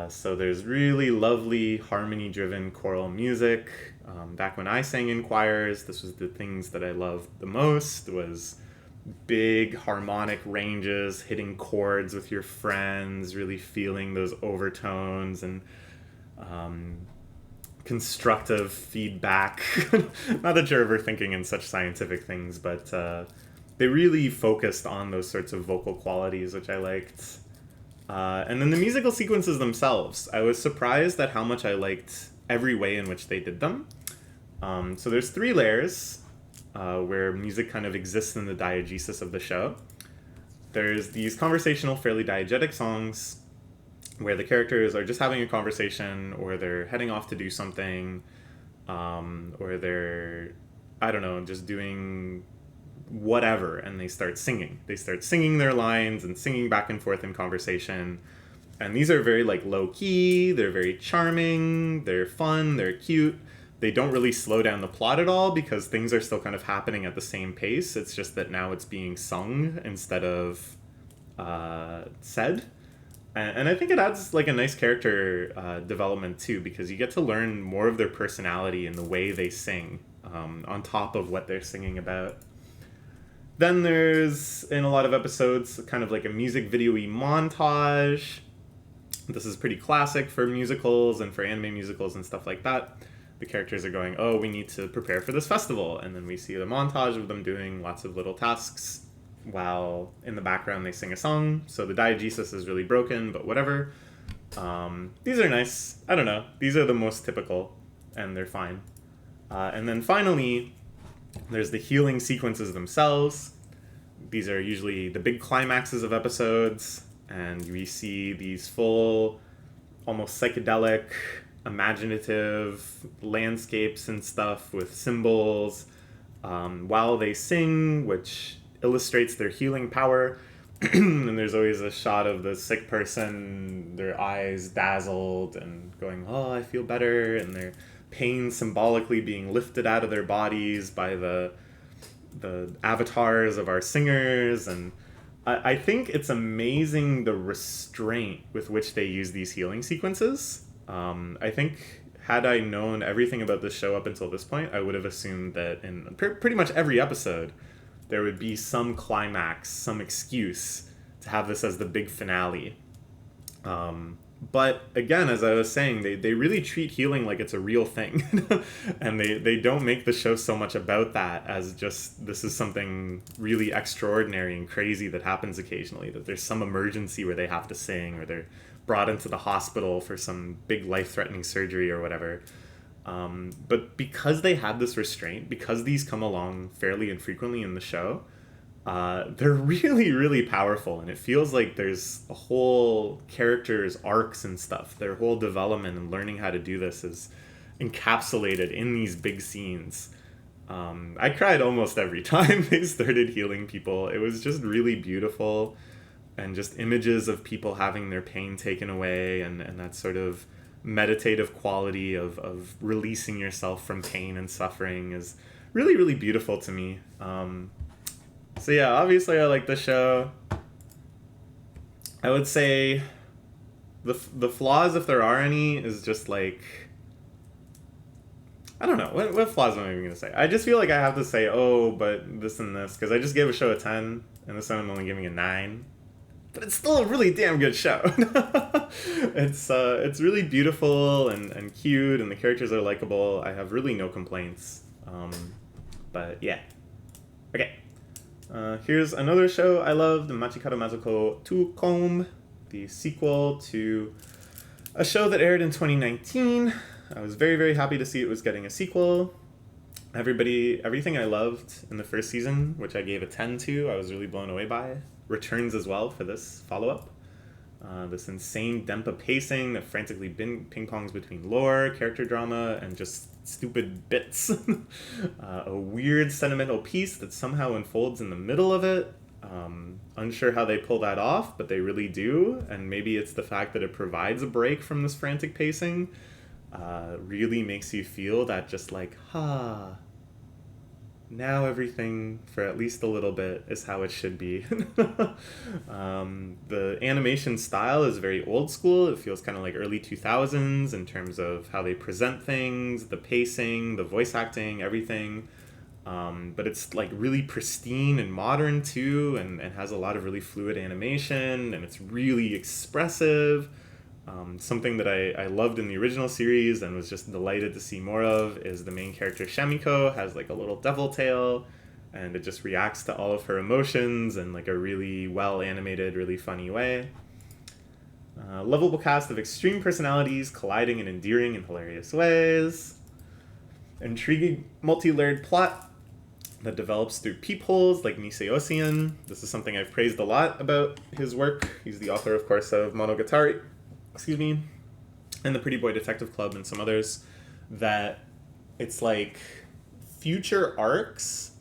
A: So there's really lovely harmony-driven choral music. Back when I sang in choirs, this was the things that I loved the most, was big harmonic ranges, hitting chords with your friends, really feeling those overtones and constructive feedback. Not that you're ever thinking in such scientific things, but they really focused on those sorts of vocal qualities, which I liked. And then the musical sequences themselves, I was surprised at how much I liked every way in which they did them. So there's 3 layers where music kind of exists in the diegesis of the show. There's these conversational, fairly diegetic songs where the characters are just having a conversation, or they're heading off to do something, or they're, I don't know, just doing whatever, and they start singing. They start singing their lines and singing back and forth in conversation. And these are very like low-key, they're very charming, they're fun, they're cute. They don't really slow down the plot at all because things are still kind of happening at the same pace. It's just that now it's being sung instead of said. And I think it adds like a nice character development too, because you get to learn more of their personality and the way they sing on top of what they're singing about. Then there's, in a lot of episodes, kind of like a music video-y montage. This is pretty classic for musicals and for anime musicals and stuff like that. The characters are going, oh, we need to prepare for this festival. And then we see the montage of them doing lots of little tasks while in the background they sing a song. So the diegesis is really broken, but whatever. These are nice. I don't know. These are the most typical, and they're fine. And then finally, there's the healing sequences themselves. These are usually the big climaxes of episodes, and we see these full, almost psychedelic, imaginative landscapes and stuff with symbols while they sing, which illustrates their healing power. And there's always a shot of the sick person, their eyes dazzled and going, oh, I feel better, and their pain symbolically being lifted out of their bodies by the avatars of our singers. And I think it's amazing the restraint with which they use these healing sequences. I think had I known everything about this show up until this point, I would have assumed that in pretty much every episode there would be some climax, some excuse to have this as the big finale. But again, as I was saying, they really treat healing like it's a real thing. And they don't make the show so much about that as just this is something really extraordinary and crazy that happens occasionally, that there's some emergency where they have to sing, or they're brought into the hospital for some big life-threatening surgery or whatever. But because they have this restraint, because these come along fairly infrequently in the show, they're really, really powerful, and it feels like there's a whole character's arcs and stuff. Their whole development and learning how to do this is encapsulated in these big scenes. I cried almost every time they started healing people. It was just really beautiful, and just images of people having their pain taken away, and that sort of meditative quality of releasing yourself from pain and suffering is really, really beautiful to me. So yeah, obviously I like the show. I would say the flaws, if there are any, is just like, I don't know. What flaws am I even going to say? I just feel like I have to say, oh, but this and this, because I just gave a show a 10, and this one I'm only giving a 9. But it's still a really damn good show. It's really beautiful and cute, and the characters are likable. I have really no complaints. But yeah. Okay. Here's another show I loved, Machikado Mazoku S2, the sequel to a show that aired in 2019. I was very, very happy to see it was getting a sequel. Everything I loved in the first season, which I gave a 10 to, I was really blown away by, returns as well for this follow-up. This insane Denpa pacing that frantically ping-pongs between lore, character drama, and just stupid bits. A weird sentimental piece that somehow unfolds in the middle of it. Unsure how they pull that off, but they really do, and maybe it's the fact that it provides a break from this frantic pacing. Really makes you feel that just like, now everything, for at least a little bit, is how it should be. The animation style is very old school. It feels kind of like early 2000s in terms of how they present things, the pacing, the voice acting, everything. But it's like really pristine and modern too, and has a lot of really fluid animation, and it's really expressive. Something that I loved in the original series and was just delighted to see more of is the main character Shamiko has like a little devil tail, and it just reacts to all of her emotions in like a really well animated, really funny way. Lovable cast of extreme personalities colliding in endearing and hilarious ways. Intriguing multi-layered plot that develops through peepholes like Nisei Ocean. This is something I've praised a lot about his work. He's the author, of course, of Monogatari, and the Pretty Boy Detective Club and some others, that it's like future arcs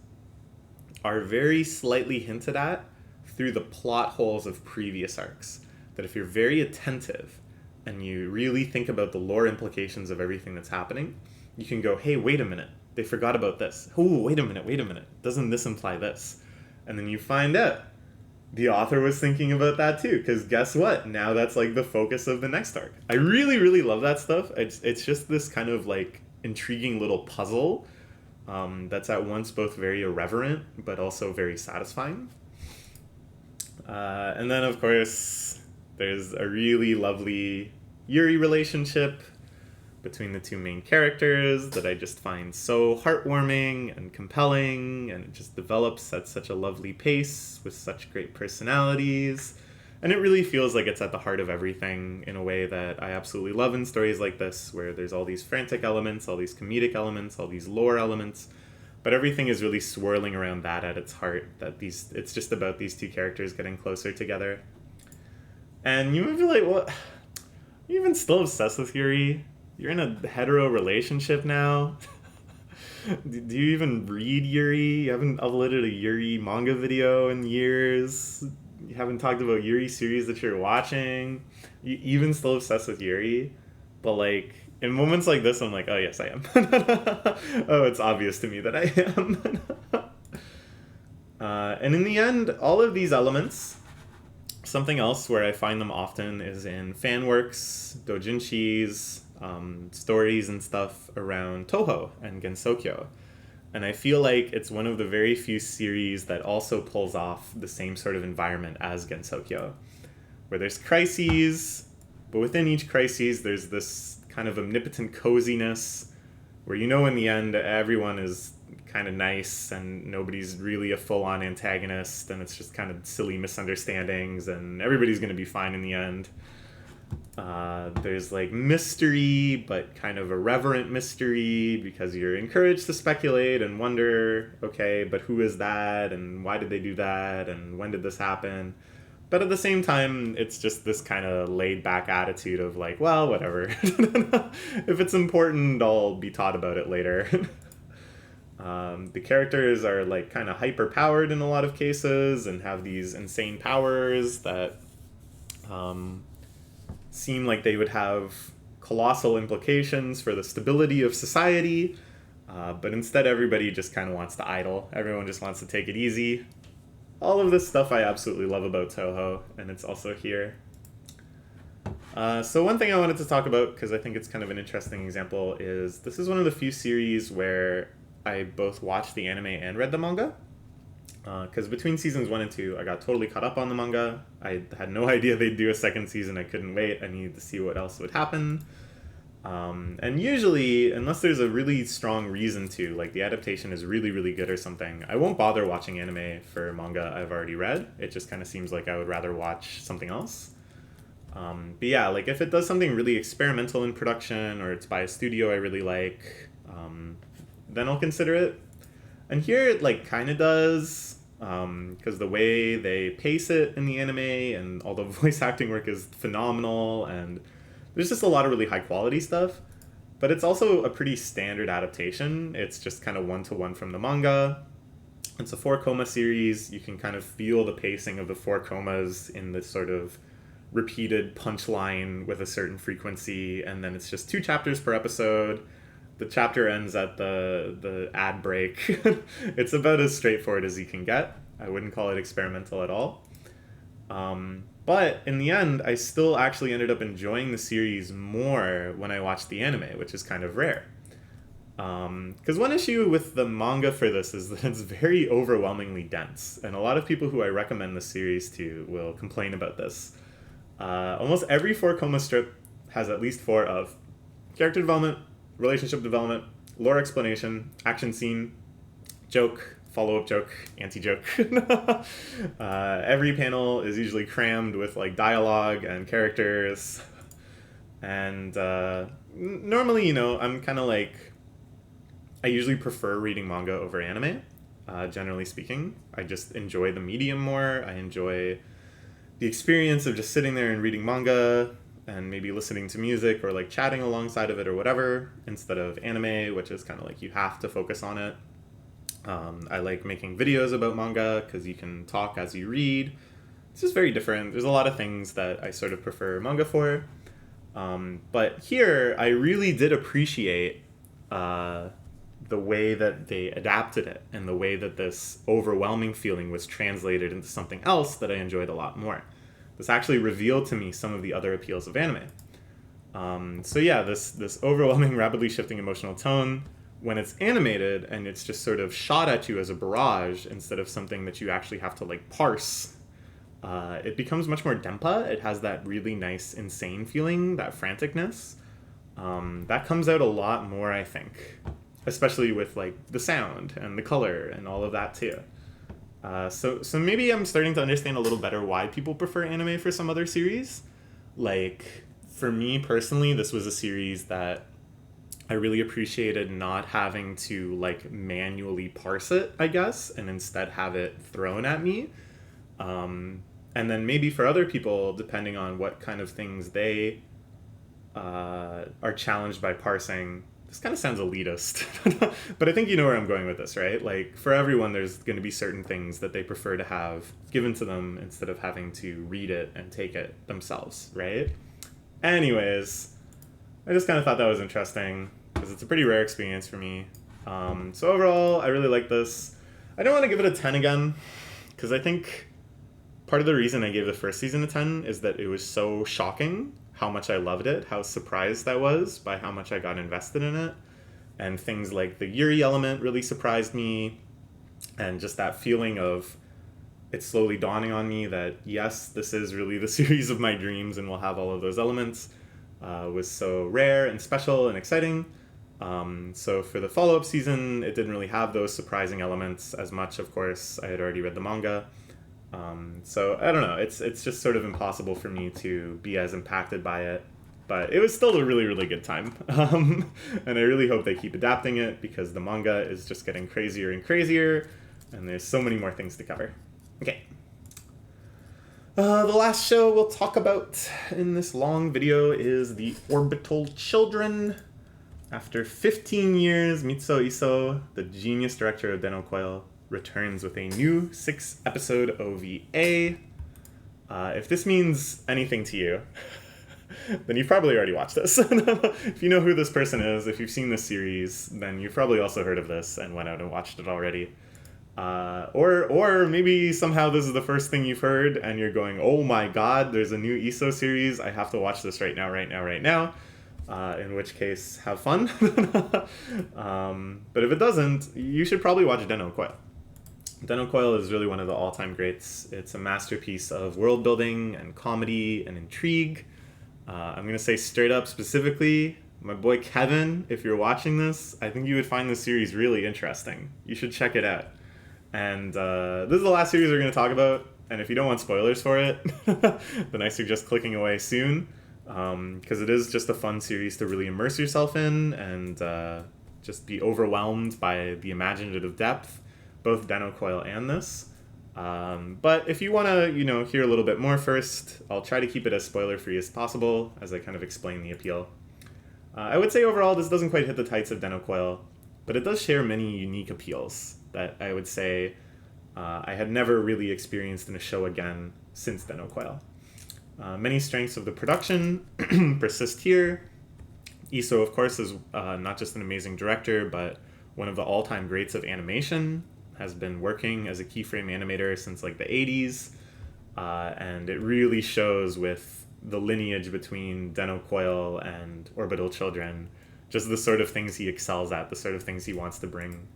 A: are very slightly hinted at through the plot holes of previous arcs. That if you're very attentive and you really think about the lore implications of everything that's happening, you can go, hey, wait a minute, they forgot about this. Oh, wait a minute, doesn't this imply this? And then you find out the author was thinking about that too, because guess what? Now that's like the focus of the next arc. I really, really love that stuff. It's just this kind of like intriguing little puzzle that's at once both very irreverent but also very satisfying. And then, of course, there's a really lovely Yuri relationship between the two main characters that I just find so heartwarming and compelling, and it just develops at such a lovely pace with such great personalities. And it really feels like it's at the heart of everything in a way that I absolutely love in stories like this, where there's all these frantic elements, all these comedic elements, all these lore elements, but everything is really swirling around that at its heart, it's just about these two characters getting closer together. And you might be like, what? Are you even still obsessed with Yuri? You're in a hetero relationship now? Do you even read Yuri? You haven't uploaded a Yuri manga video in years. You haven't talked about Yuri series that you're watching. You even still obsessed with Yuri? But like, in moments like this, I'm like, oh yes, I am. Oh, it's obvious to me that I am. And in the end, all of these elements, something else where I find them often is in fan works, doujinshis, stories and stuff around Toho and Gensokyo. And I feel like it's one of the very few series that also pulls off the same sort of environment as Gensokyo, where there's crises, but within each crisis there's this kind of omnipotent coziness where you know in the end everyone is kind of nice and nobody's really a full-on antagonist, and it's just kind of silly misunderstandings and everybody's going to be fine in the end. There's like mystery, but kind of irreverent mystery, because you're encouraged to speculate and wonder, okay, but who is that, and why did they do that, and when did this happen? But at the same time, it's just this kind of laid-back attitude of like, well, whatever. If it's important, I'll be taught about it later. The characters are like kind of hyper-powered in a lot of cases and have these insane powers that seem like they would have colossal implications for the stability of society, but instead everybody just kind of wants to idle. Everyone just wants to take it easy. All of this stuff I absolutely love about Toho, and it's also here. So one thing I wanted to talk about, because I think it's kind of an interesting example, is this is one of the few series where I both watched the anime and read the manga. Because between seasons 1 and 2, I got totally caught up on the manga. I had no idea they'd do a second season. I couldn't wait. I needed to see what else would happen. And usually, unless there's a really strong reason to, like the adaptation is really, really good or something, I won't bother watching anime for manga I've already read. It just kind of seems like I would rather watch something else. But yeah, like if it does something really experimental in production or it's by a studio I really like, then I'll consider it. And here it like kind of does, because the way they pace it in the anime and all the voice acting work is phenomenal, and there's just a lot of really high quality stuff. But it's also a pretty standard adaptation. It's just kind of one-to-one from the manga. It's a 4-coma series. You can kind of feel the pacing of the 4 comas in this sort of repeated punchline with a certain frequency, and then it's just 2 chapters per episode. The chapter ends at the ad break. It's about as straightforward as you can get. I wouldn't call it experimental at all. But in the end, I still actually ended up enjoying the series more when I watched the anime, which is kind of rare. Because one issue with the manga for this is that it's very overwhelmingly dense, and a lot of people who I recommend the series to will complain about this. Almost every 4-coma strip has at least 4 of character development, relationship development, lore explanation, action scene, joke, follow-up joke, anti-joke. Every panel is usually crammed with like dialogue and characters. And normally, you know, I'm kind of like, I usually prefer reading manga over anime, generally speaking. I just enjoy the medium more. I enjoy the experience of just sitting there and reading manga and maybe listening to music or like chatting alongside of it or whatever, instead of anime, which is kind of like you have to focus on it. I like making videos about manga because you can talk as you read. It's just very different. There's a lot of things that I sort of prefer manga for. But here, I really did appreciate the way that they adapted it and the way that this overwhelming feeling was translated into something else that I enjoyed a lot more. This actually revealed to me some of the other appeals of anime. So yeah, this overwhelming, rapidly shifting emotional tone, when it's animated and it's just sort of shot at you as a barrage instead of something that you actually have to like parse, it becomes much more denpa. It has that really nice, insane feeling, that franticness. That comes out a lot more, I think, especially with like the sound and the color and all of that too. So maybe I'm starting to understand a little better why people prefer anime for some other series. Like, for me personally, this was a series that I really appreciated not having to like manually parse it, I guess, and instead have it thrown at me. And then maybe for other people, depending on what kind of things they are challenged by parsing, this kind of sounds elitist, but I think you know where I'm going with this, right? Like, for everyone, there's going to be certain things that they prefer to have given to them instead of having to read it and take it themselves, right? Anyways, I just kind of thought that was interesting because it's a pretty rare experience for me. So overall, I really like this. I don't want to give it a 10 again because I think part of the reason I gave the first season a 10 is that it was so shocking how much I loved it, how surprised I was by how much I got invested in it. And things like the Yuri element really surprised me. And just that feeling of it slowly dawning on me that, yes, this is really the series of my dreams and will have all of those elements, was so rare and special and exciting. So for the follow-up season, it didn't really have those surprising elements as much, of course. I had already read the manga. So I don't know, it's just sort of impossible for me to be as impacted by it, but it was still a really, really good time. And I really hope they keep adapting it because the manga is just getting crazier and crazier, and there's so many more things to cover. Okay. The last show we'll talk about in this long video is the Orbital Children. After 15 years, Mitsuo Iso, the genius director of Den Quail, returns with a new 6-episode OVA. If this means anything to you, then you've probably already watched this. If you know who this person is, if you've seen this series, then you've probably also heard of this and went out and watched it already. Or maybe somehow this is the first thing you've heard and you're going, oh my god, there's a new ISO series, I have to watch this right now, right now, right now. In which case, have fun. But if it doesn't, you should probably watch Den-O Coil. Den-O Coil is really one of the all-time greats. It's a masterpiece of world building and comedy and intrigue. I'm going to say straight up, specifically, my boy Kevin, if you're watching this, I think you would find this series really interesting. You should check it out. And this is the last series we're going to talk about, and if you don't want spoilers for it, then I suggest clicking away soon, because it is just a fun series to really immerse yourself in and just be overwhelmed by the imaginative depth, both Den-O Coil and this. But if you want to, hear a little bit more first, I'll try to keep it as spoiler-free as possible as I kind of explain the appeal. I would say overall this doesn't quite hit the heights of Den-O Coil, but it does share many unique appeals that I would say I had never really experienced in a show again since Den-O Coil. Many strengths of the production persist here. Iso, of course, is not just an amazing director, but one of the all-time greats of animation, has been working as a keyframe animator since like the 80s, and it really shows with the lineage between Den-O Coil and Orbital Children, just the sort of things he excels at, the sort of things he wants to bring.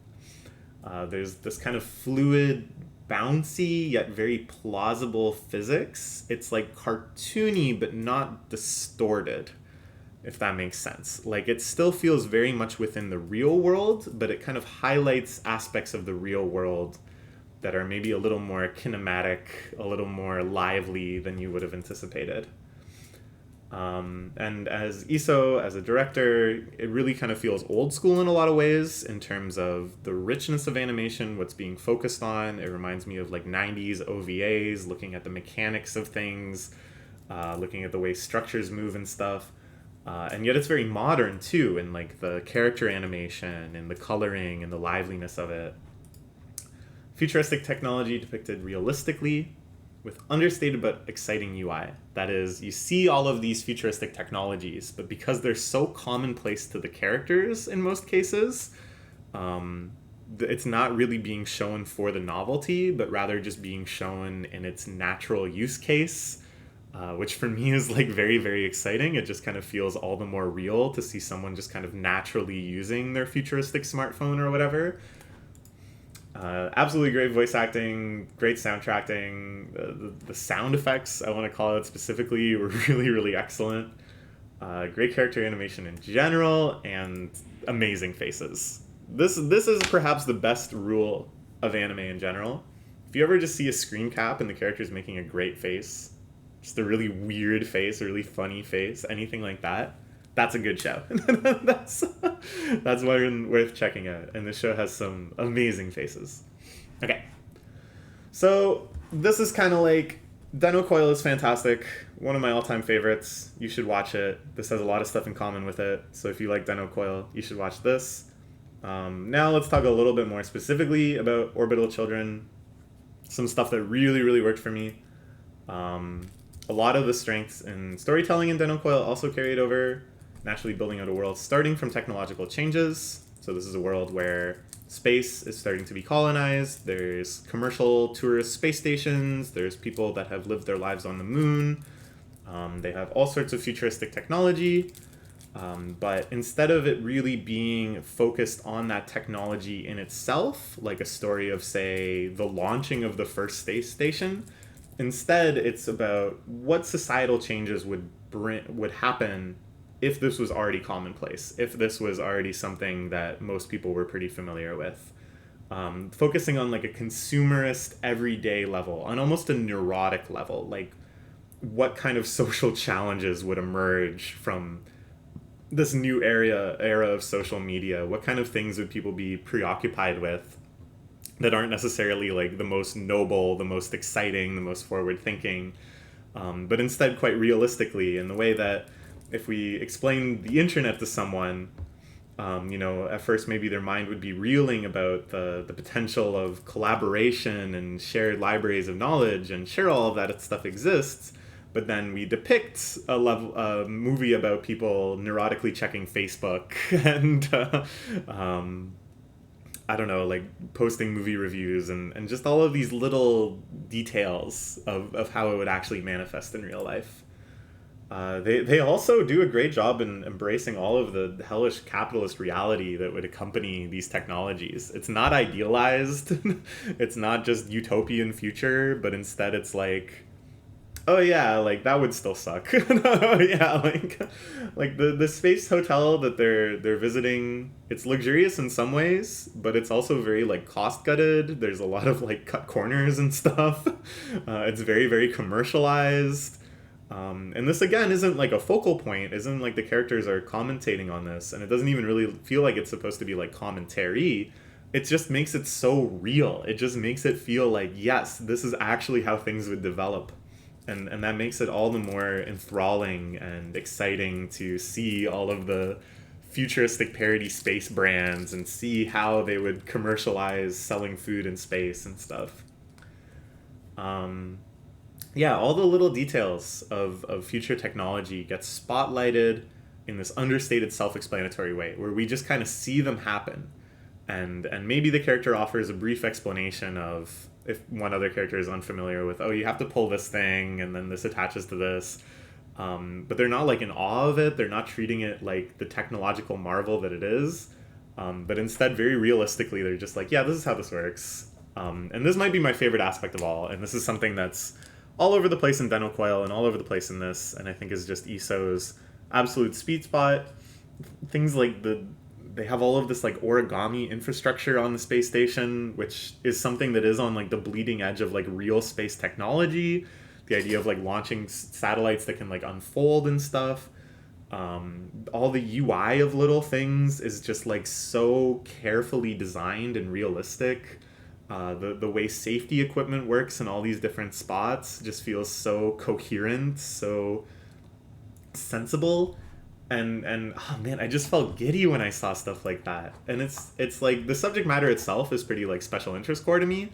A: There's this kind of fluid, bouncy, yet very plausible physics. It's like cartoony, but not distorted, if that makes sense. Like, it still feels very much within the real world, but it kind of highlights aspects of the real world that are maybe a little more kinematic, a little more lively than you would have anticipated. And as Iso, as a director, it really kind of feels old school in a lot of ways in terms of the richness of animation, what's being focused on. It reminds me of like 90s OVAs, looking at the mechanics of things, looking at the way structures move and stuff. And yet it's very modern too, in like the character animation and the coloring and the liveliness of it. Futuristic technology depicted realistically with understated but exciting UI. That is, you see all of these futuristic technologies, but because they're so commonplace to the characters in most cases, it's not really being shown for the novelty, but rather just being shown in its natural use case, which for me is like very, very exciting. It just kind of feels all the more real to see someone just kind of naturally using their futuristic smartphone or whatever. Absolutely great voice acting, great soundtracking. The sound effects, I want to call it specifically, were really, really excellent. Great character animation in general, and amazing faces. This is perhaps the best rule of anime in general. If you ever just see a screen cap and the character's making a great face, just a really weird face, a really funny face, anything like that, that's a good show. that's worth checking out. And this show has some amazing faces. Okay. So this is kind of like, Den-O Coil is fantastic. One of my all-time favorites. You should watch it. This has a lot of stuff in common with it. So if you like Den-O Coil, you should watch this. Now let's talk a little bit more specifically about Orbital Children. Some stuff that really, really worked for me. A lot of the strengths in storytelling in Den-O Coil also carried over, naturally building out a world starting from technological changes. So this is a world where space is starting to be colonized. There's commercial tourist space stations. There's people that have lived their lives on the moon. They have all sorts of futuristic technology. But instead of it really being focused on that technology in itself, like a story of, say, the launching of the first space station, instead it's about what societal changes would happen if this was already commonplace, if this was already something that most people were pretty familiar with. Focusing on like a consumerist, everyday level, on almost a neurotic level, like what kind of social challenges would emerge from this new era of social media? What kind of things would people be preoccupied with that aren't necessarily like the most noble, the most exciting, the most forward-thinking, but instead quite realistically in the way that if we explain the internet to someone, at first maybe their mind would be reeling about the potential of collaboration and shared libraries of knowledge, and sure, all of that stuff exists, but then we depict a movie about people neurotically checking Facebook and I don't know, like posting movie reviews and just all of these little details of how it would actually manifest in real life. They also do a great job in embracing all of the hellish capitalist reality that would accompany these technologies. It's not idealized. It's not just utopian future, but instead it's like, oh yeah, like that would still suck. Oh yeah, like the space hotel that they're visiting, it's luxurious in some ways, but it's also very like cost gutted. There's a lot of like cut corners and stuff. It's very, very commercialized. And this again isn't like a focal point, isn't like the characters are commentating on this, and it doesn't even really feel like it's supposed to be like commentary. It just makes it so real. It just makes it feel like, yes, this is actually how things would develop. And that makes it all the more enthralling and exciting to see all of the futuristic parody space brands and see how they would commercialize selling food in space and stuff. Yeah, all the little details of future technology get spotlighted in this understated self-explanatory way where we just kind of see them happen. And maybe the character offers a brief explanation of, if one other character is unfamiliar with, oh, you have to pull this thing and then this attaches to this. But they're not like in awe of it. They're not treating it like the technological marvel that it is. But instead, very realistically, they're just like, yeah, this is how this works. And this might be my favorite aspect of all. And this is something that's all over the place in Dental Coil and all over the place in this. And I think is just Iso's absolute sweet spot. Things like they have all of this like origami infrastructure on the space station, which is something that is on like the bleeding edge of like real space technology. The idea of like launching satellites that can like unfold and stuff. All the UI of little things is just like so carefully designed and realistic. The way safety equipment works in all these different spots just feels so coherent, so sensible. And oh man, I just felt giddy when I saw stuff like that. And it's like the subject matter itself is pretty like special interest core to me.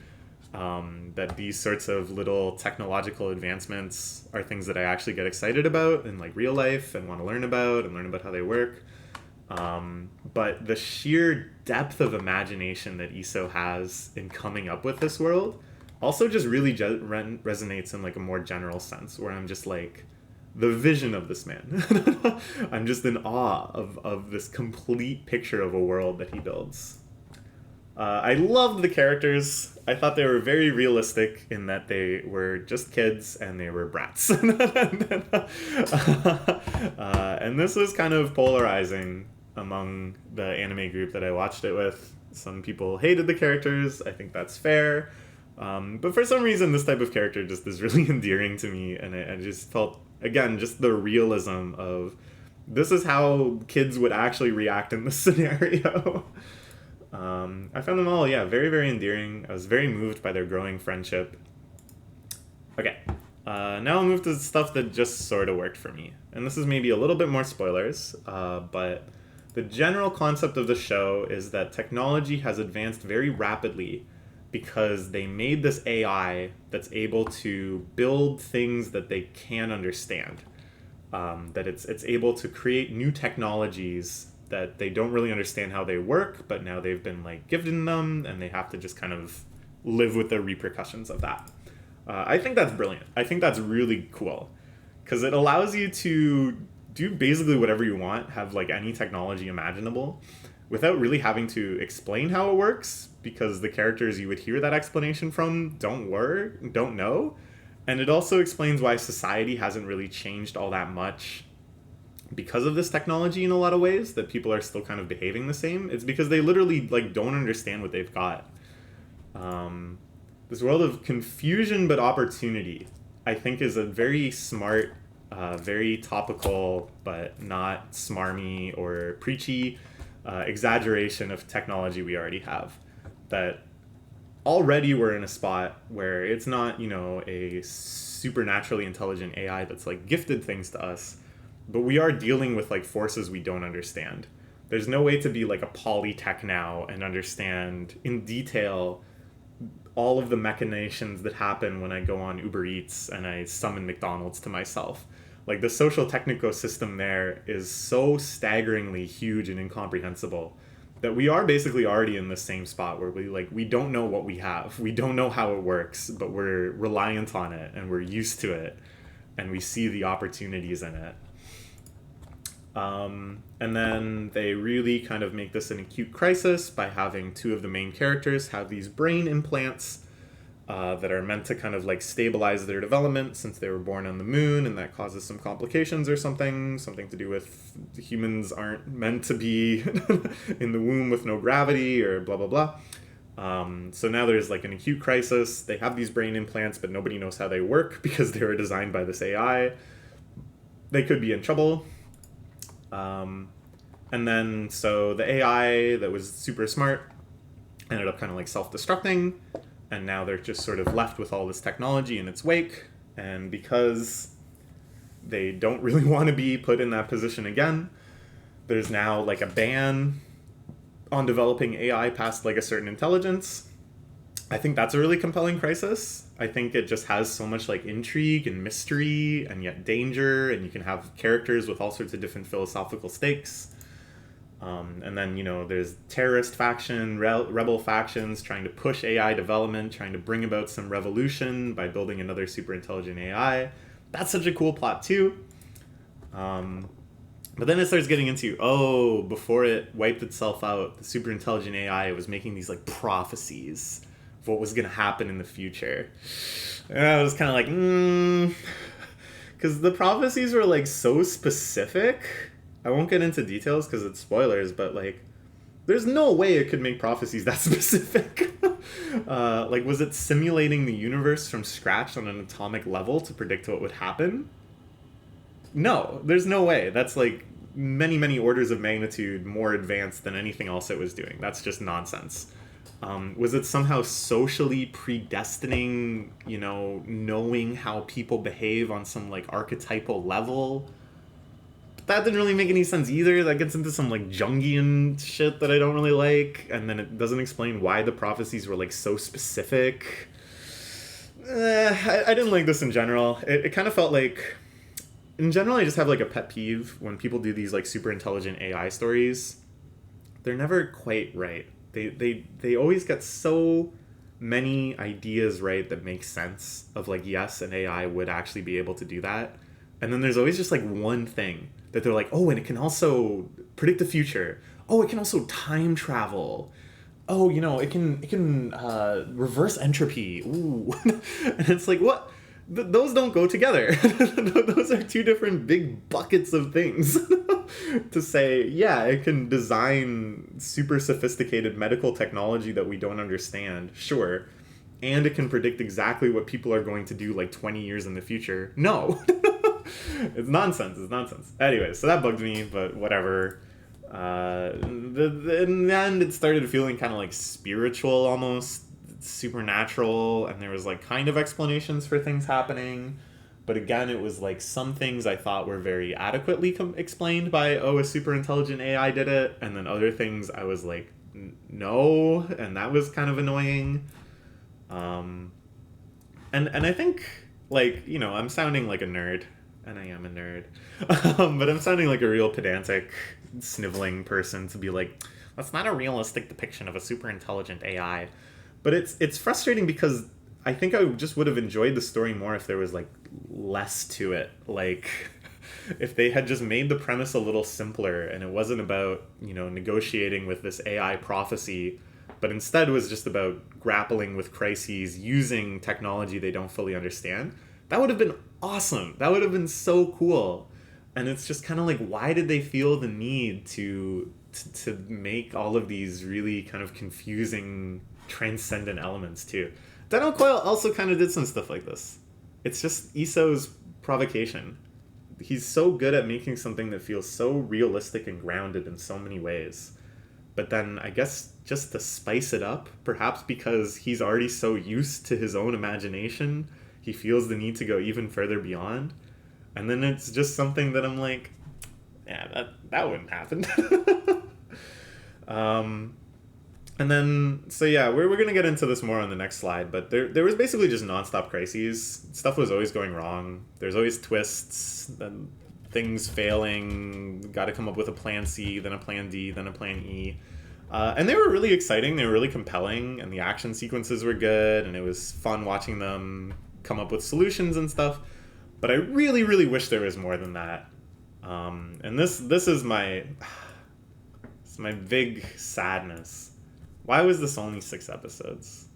A: That these sorts of little technological advancements are things that I actually get excited about in like real life and want to learn about how they work. But the sheer depth of imagination that Iso has in coming up with this world also just really resonates in like a more general sense, where I'm just like, the vision of this man. I'm just in awe of this complete picture of a world that he builds. I loved the characters. I thought they were very realistic in that they were just kids and they were brats. And this was kind of polarizing among the anime group that I watched it with. Some people hated the characters. I think that's fair. But for some reason, this type of character just is really endearing to me. And I just felt, again, just the realism of this is how kids would actually react in this scenario. I found them all, yeah, very, very endearing. I was very moved by their growing friendship. Okay, now I'll move to stuff that just sort of worked for me. And this is maybe a little bit more spoilers, but the general concept of the show is that technology has advanced very rapidly because they made this AI that's able to build things that they can understand. That it's able to create new technologies that they don't really understand how they work, but now they've been like given them and they have to just kind of live with the repercussions of that. I think that's brilliant. I think that's really cool because it allows you to do basically whatever you want, have like any technology imaginable without really having to explain how it works, because the characters you would hear that explanation from don't know. And it also explains why society hasn't really changed all that much because of this technology in a lot of ways, that people are still kind of behaving the same. It's because they literally like don't understand what they've got. This world of confusion but opportunity, I think, is a very smart, very topical but not smarmy or preachy exaggeration of technology we already have. That already we're in a spot where it's not, a supernaturally intelligent AI that's like gifted things to us, but we are dealing with like forces we don't understand. There's no way to be like a polytech now and understand in detail all of the machinations that happen when I go on Uber Eats and I summon McDonald's to myself. Like the social technical system there is so staggeringly huge and incomprehensible that we are basically already in the same spot where we don't know what we have. We don't know how it works, but we're reliant on it and we're used to it and we see the opportunities in it. And then they really kind of make this an acute crisis by having two of the main characters have these brain implants that are meant to kind of like stabilize their development since they were born on the moon, and that causes some complications or something to do with humans aren't meant to be in the womb with no gravity or blah, blah, blah. So now there's like an acute crisis. They have these brain implants, but nobody knows how they work because they were designed by this AI. They could be in trouble. And then, so the AI that was super smart ended up kind of like self-destructing, and now they're just sort of left with all this technology in its wake, and because they don't really want to be put in that position again, there's now like a ban on developing AI past like a certain intelligence. I think that's a really compelling crisis. I think it just has so much like intrigue and mystery and yet danger, and you can have characters with all sorts of different philosophical stakes. And then, you know, there's terrorist faction, rebel factions trying to push AI development, trying to bring about some revolution by building another super intelligent AI. That's such a cool plot too. But then it starts getting into, before it wiped itself out, the super intelligent AI was making these like prophecies of what was going to happen in the future. And I was kind of like, because the prophecies were like so specific. I won't get into details because it's spoilers, but like, there's no way it could make prophecies that specific. Like, was it simulating the universe from scratch on an atomic level to predict what would happen? No, there's no way. That's like many, many orders of magnitude more advanced than anything else it was doing. That's just nonsense. Was it somehow socially predestining, you know, knowing how people behave on some like archetypal level? That didn't really make any sense either. That gets into some like Jungian shit that I don't really like, and then it doesn't explain why the prophecies were like so specific. I didn't like this in general. It kind of felt like, in general, I just have like a pet peeve when people do these like super intelligent AI stories. They're never quite right. They always get so many ideas right that make sense of like, yes, an AI would actually be able to do that. And then there's always just like one thing that they're like, and it can also predict the future. It can also time travel. You know, it can reverse entropy. Ooh. And it's like, what? Those don't go together. Those are two different big buckets of things. To say, yeah, it can design super sophisticated medical technology that we don't understand, sure. And it can predict exactly what people are going to do like 20 years in the future. No. It's nonsense. Anyway, so that bugged me, but whatever. In the end, it started feeling kind of like spiritual almost, supernatural, and there was like kind of explanations for things happening. But again, it was like some things I thought were very adequately explained by, a super intelligent AI did it. And then other things I was like, no. And that was kind of annoying. And I think, like, you know, I'm sounding like a nerd. And I am a nerd. But I'm sounding like a real pedantic, sniveling person to be like, that's not a realistic depiction of a super intelligent AI. But it's frustrating because I think I just would have enjoyed the story more if there was like less to it. Like, if they had just made the premise a little simpler and it wasn't about, you know, negotiating with this AI prophecy, but instead was just about grappling with crises using technology they don't fully understand. That would have been awesome. That would have been so cool. And it's just kind of like, why did they feel the need to make all of these really kind of confusing, transcendent elements too? Daniel Coyle also kind of did some stuff like this. It's just Isso's provocation. He's so good at making something that feels so realistic and grounded in so many ways. But then I guess just to spice it up, perhaps because he's already so used to his own imagination, he feels the need to go even further beyond. And then it's just something that I'm like, yeah, that wouldn't happen. And then, so yeah, we're going to get into this more on the next slide, but there was basically just nonstop crises. Stuff was always going wrong. There's always twists, then things failing, got to come up with a plan C, then a plan D, then a plan E. And they were really exciting, they were really compelling, and the action sequences were good, and it was fun watching them come up with solutions and stuff. But I really, really wish there was more than that. And this is my big sadness. Why was this only 6 episodes?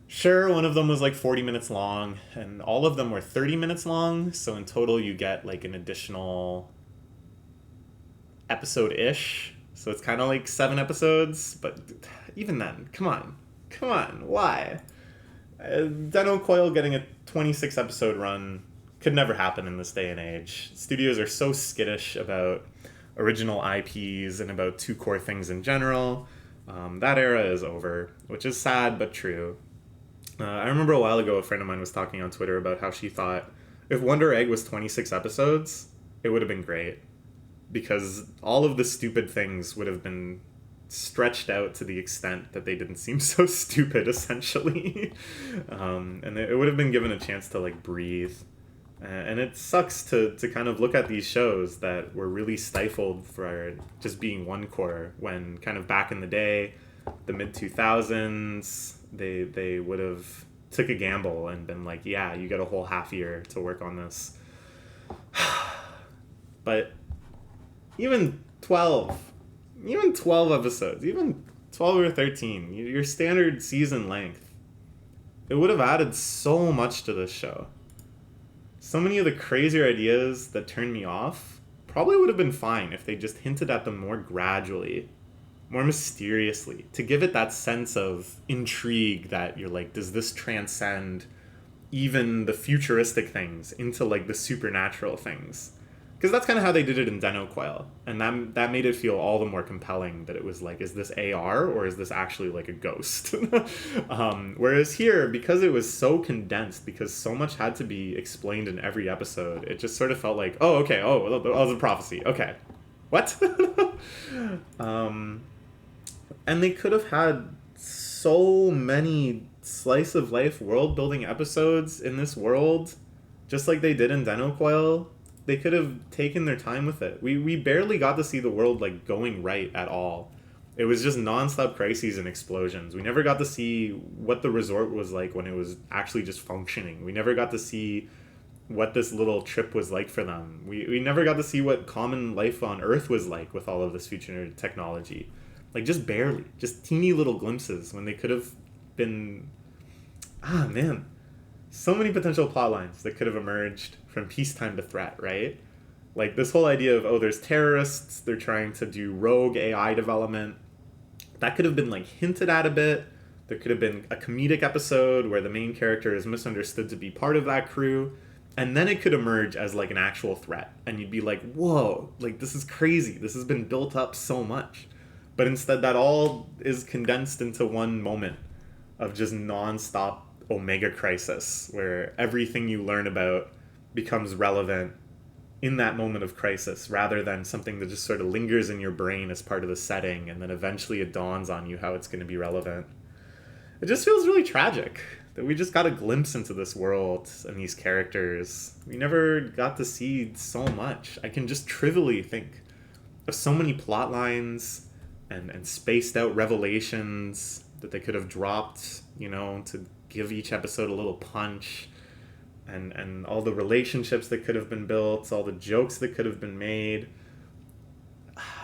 A: Sure, one of them was like 40 minutes long, and all of them were 30 minutes long, so in total you get like an additional episode-ish. So it's kind of like 7 episodes, but even then, come on, why? Den-O Coil getting a 26 episode run could never happen in this day and age. Studios are so skittish about original IPs and about 2 core things in general. That era is over, which is sad but true. I remember a while ago a friend of mine was talking on Twitter about how she thought if Wonder Egg was 26 episodes, it would have been great. Because all of the stupid things would have been stretched out to the extent that they didn't seem so stupid, essentially. And it would have been given a chance to like breathe. And it sucks to kind of look at these shows that were really stifled for just being one core when kind of back in the day, the mid-2000s, they would have took a gamble and been like, yeah, you get a whole half year to work on this. But even 12 episodes, even 12 or 13, your standard season length, it would have added so much to this show. So many of the crazier ideas that turned me off probably would have been fine if they just hinted at them more gradually, more mysteriously, to give it that sense of intrigue that you're like, does this transcend even the futuristic things into like the supernatural things? Because that's kind of how they did it in Den-O Coil, and that made it feel all the more compelling that it was like, is this AR or is this actually like a ghost? Whereas here, because it was so condensed, because so much had to be explained in every episode, it just sort of felt like, oh, okay, oh, that was a prophecy, okay. What? And they could have had so many slice of life world building episodes in this world, just like they did in Den-O Coil. They could have taken their time with it. We barely got to see the world like going right at all. It was just nonstop crises and explosions. We never got to see what the resort was like when it was actually just functioning. We never got to see what this little trip was like for them. We never got to see what common life on Earth was like with all of this future technology. Like, just barely. Just teeny little glimpses when they could have been... Ah, man. So many potential plot lines that could have emerged from peacetime to threat, right? Like, this whole idea of, oh, there's terrorists, they're trying to do rogue AI development. That could have been, like, hinted at a bit. There could have been a comedic episode where the main character is misunderstood to be part of that crew. And then it could emerge as, like, an actual threat. And you'd be like, whoa, like, this is crazy. This has been built up so much. But instead, that all is condensed into one moment of just nonstop Omega crisis, where everything you learn about becomes relevant in that moment of crisis, rather than something that just sort of lingers in your brain as part of the setting, and then eventually it dawns on you how it's going to be relevant. It just feels really tragic that we just got a glimpse into this world and these characters. We never got to see so much. I can just trivially think of so many plot lines and spaced out revelations that they could have dropped, you know, to give each episode a little punch, and all the relationships that could have been built, all the jokes that could have been made.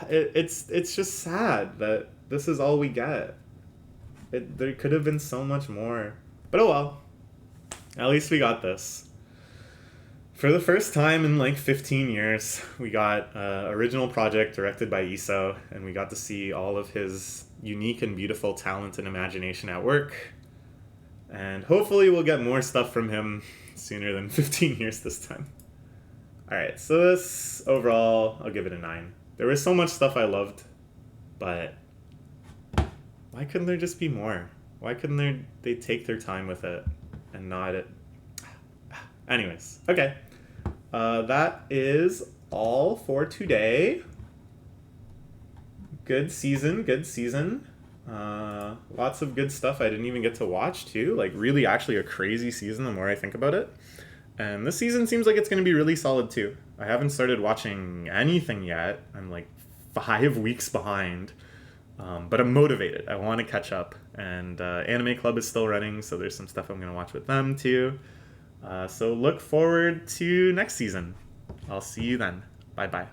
A: It's just sad that this is all we get. There could have been so much more. But oh well. At least we got this. For the first time in like 15 years, we got an original project directed by Iso, and we got to see all of his unique and beautiful talent and imagination at work. And hopefully we'll get more stuff from him sooner than 15 years this time. Alright, so this, overall, I'll give it a 9. There was so much stuff I loved, but why couldn't there just be more? Why couldn't they take their time with it and not it? Anyways, okay. That is all for today. Good season, good season. Lots of good stuff I didn't even get to watch too. Like really, actually, a crazy season. The more I think about it, and this season seems like it's going to be really solid too. I haven't started watching anything yet. I'm like 5 weeks behind, but I'm motivated. I want to catch up, and Anime Club is still running, so there's some stuff I'm going to watch with them too. So look forward to next season. I'll see you then. Bye bye.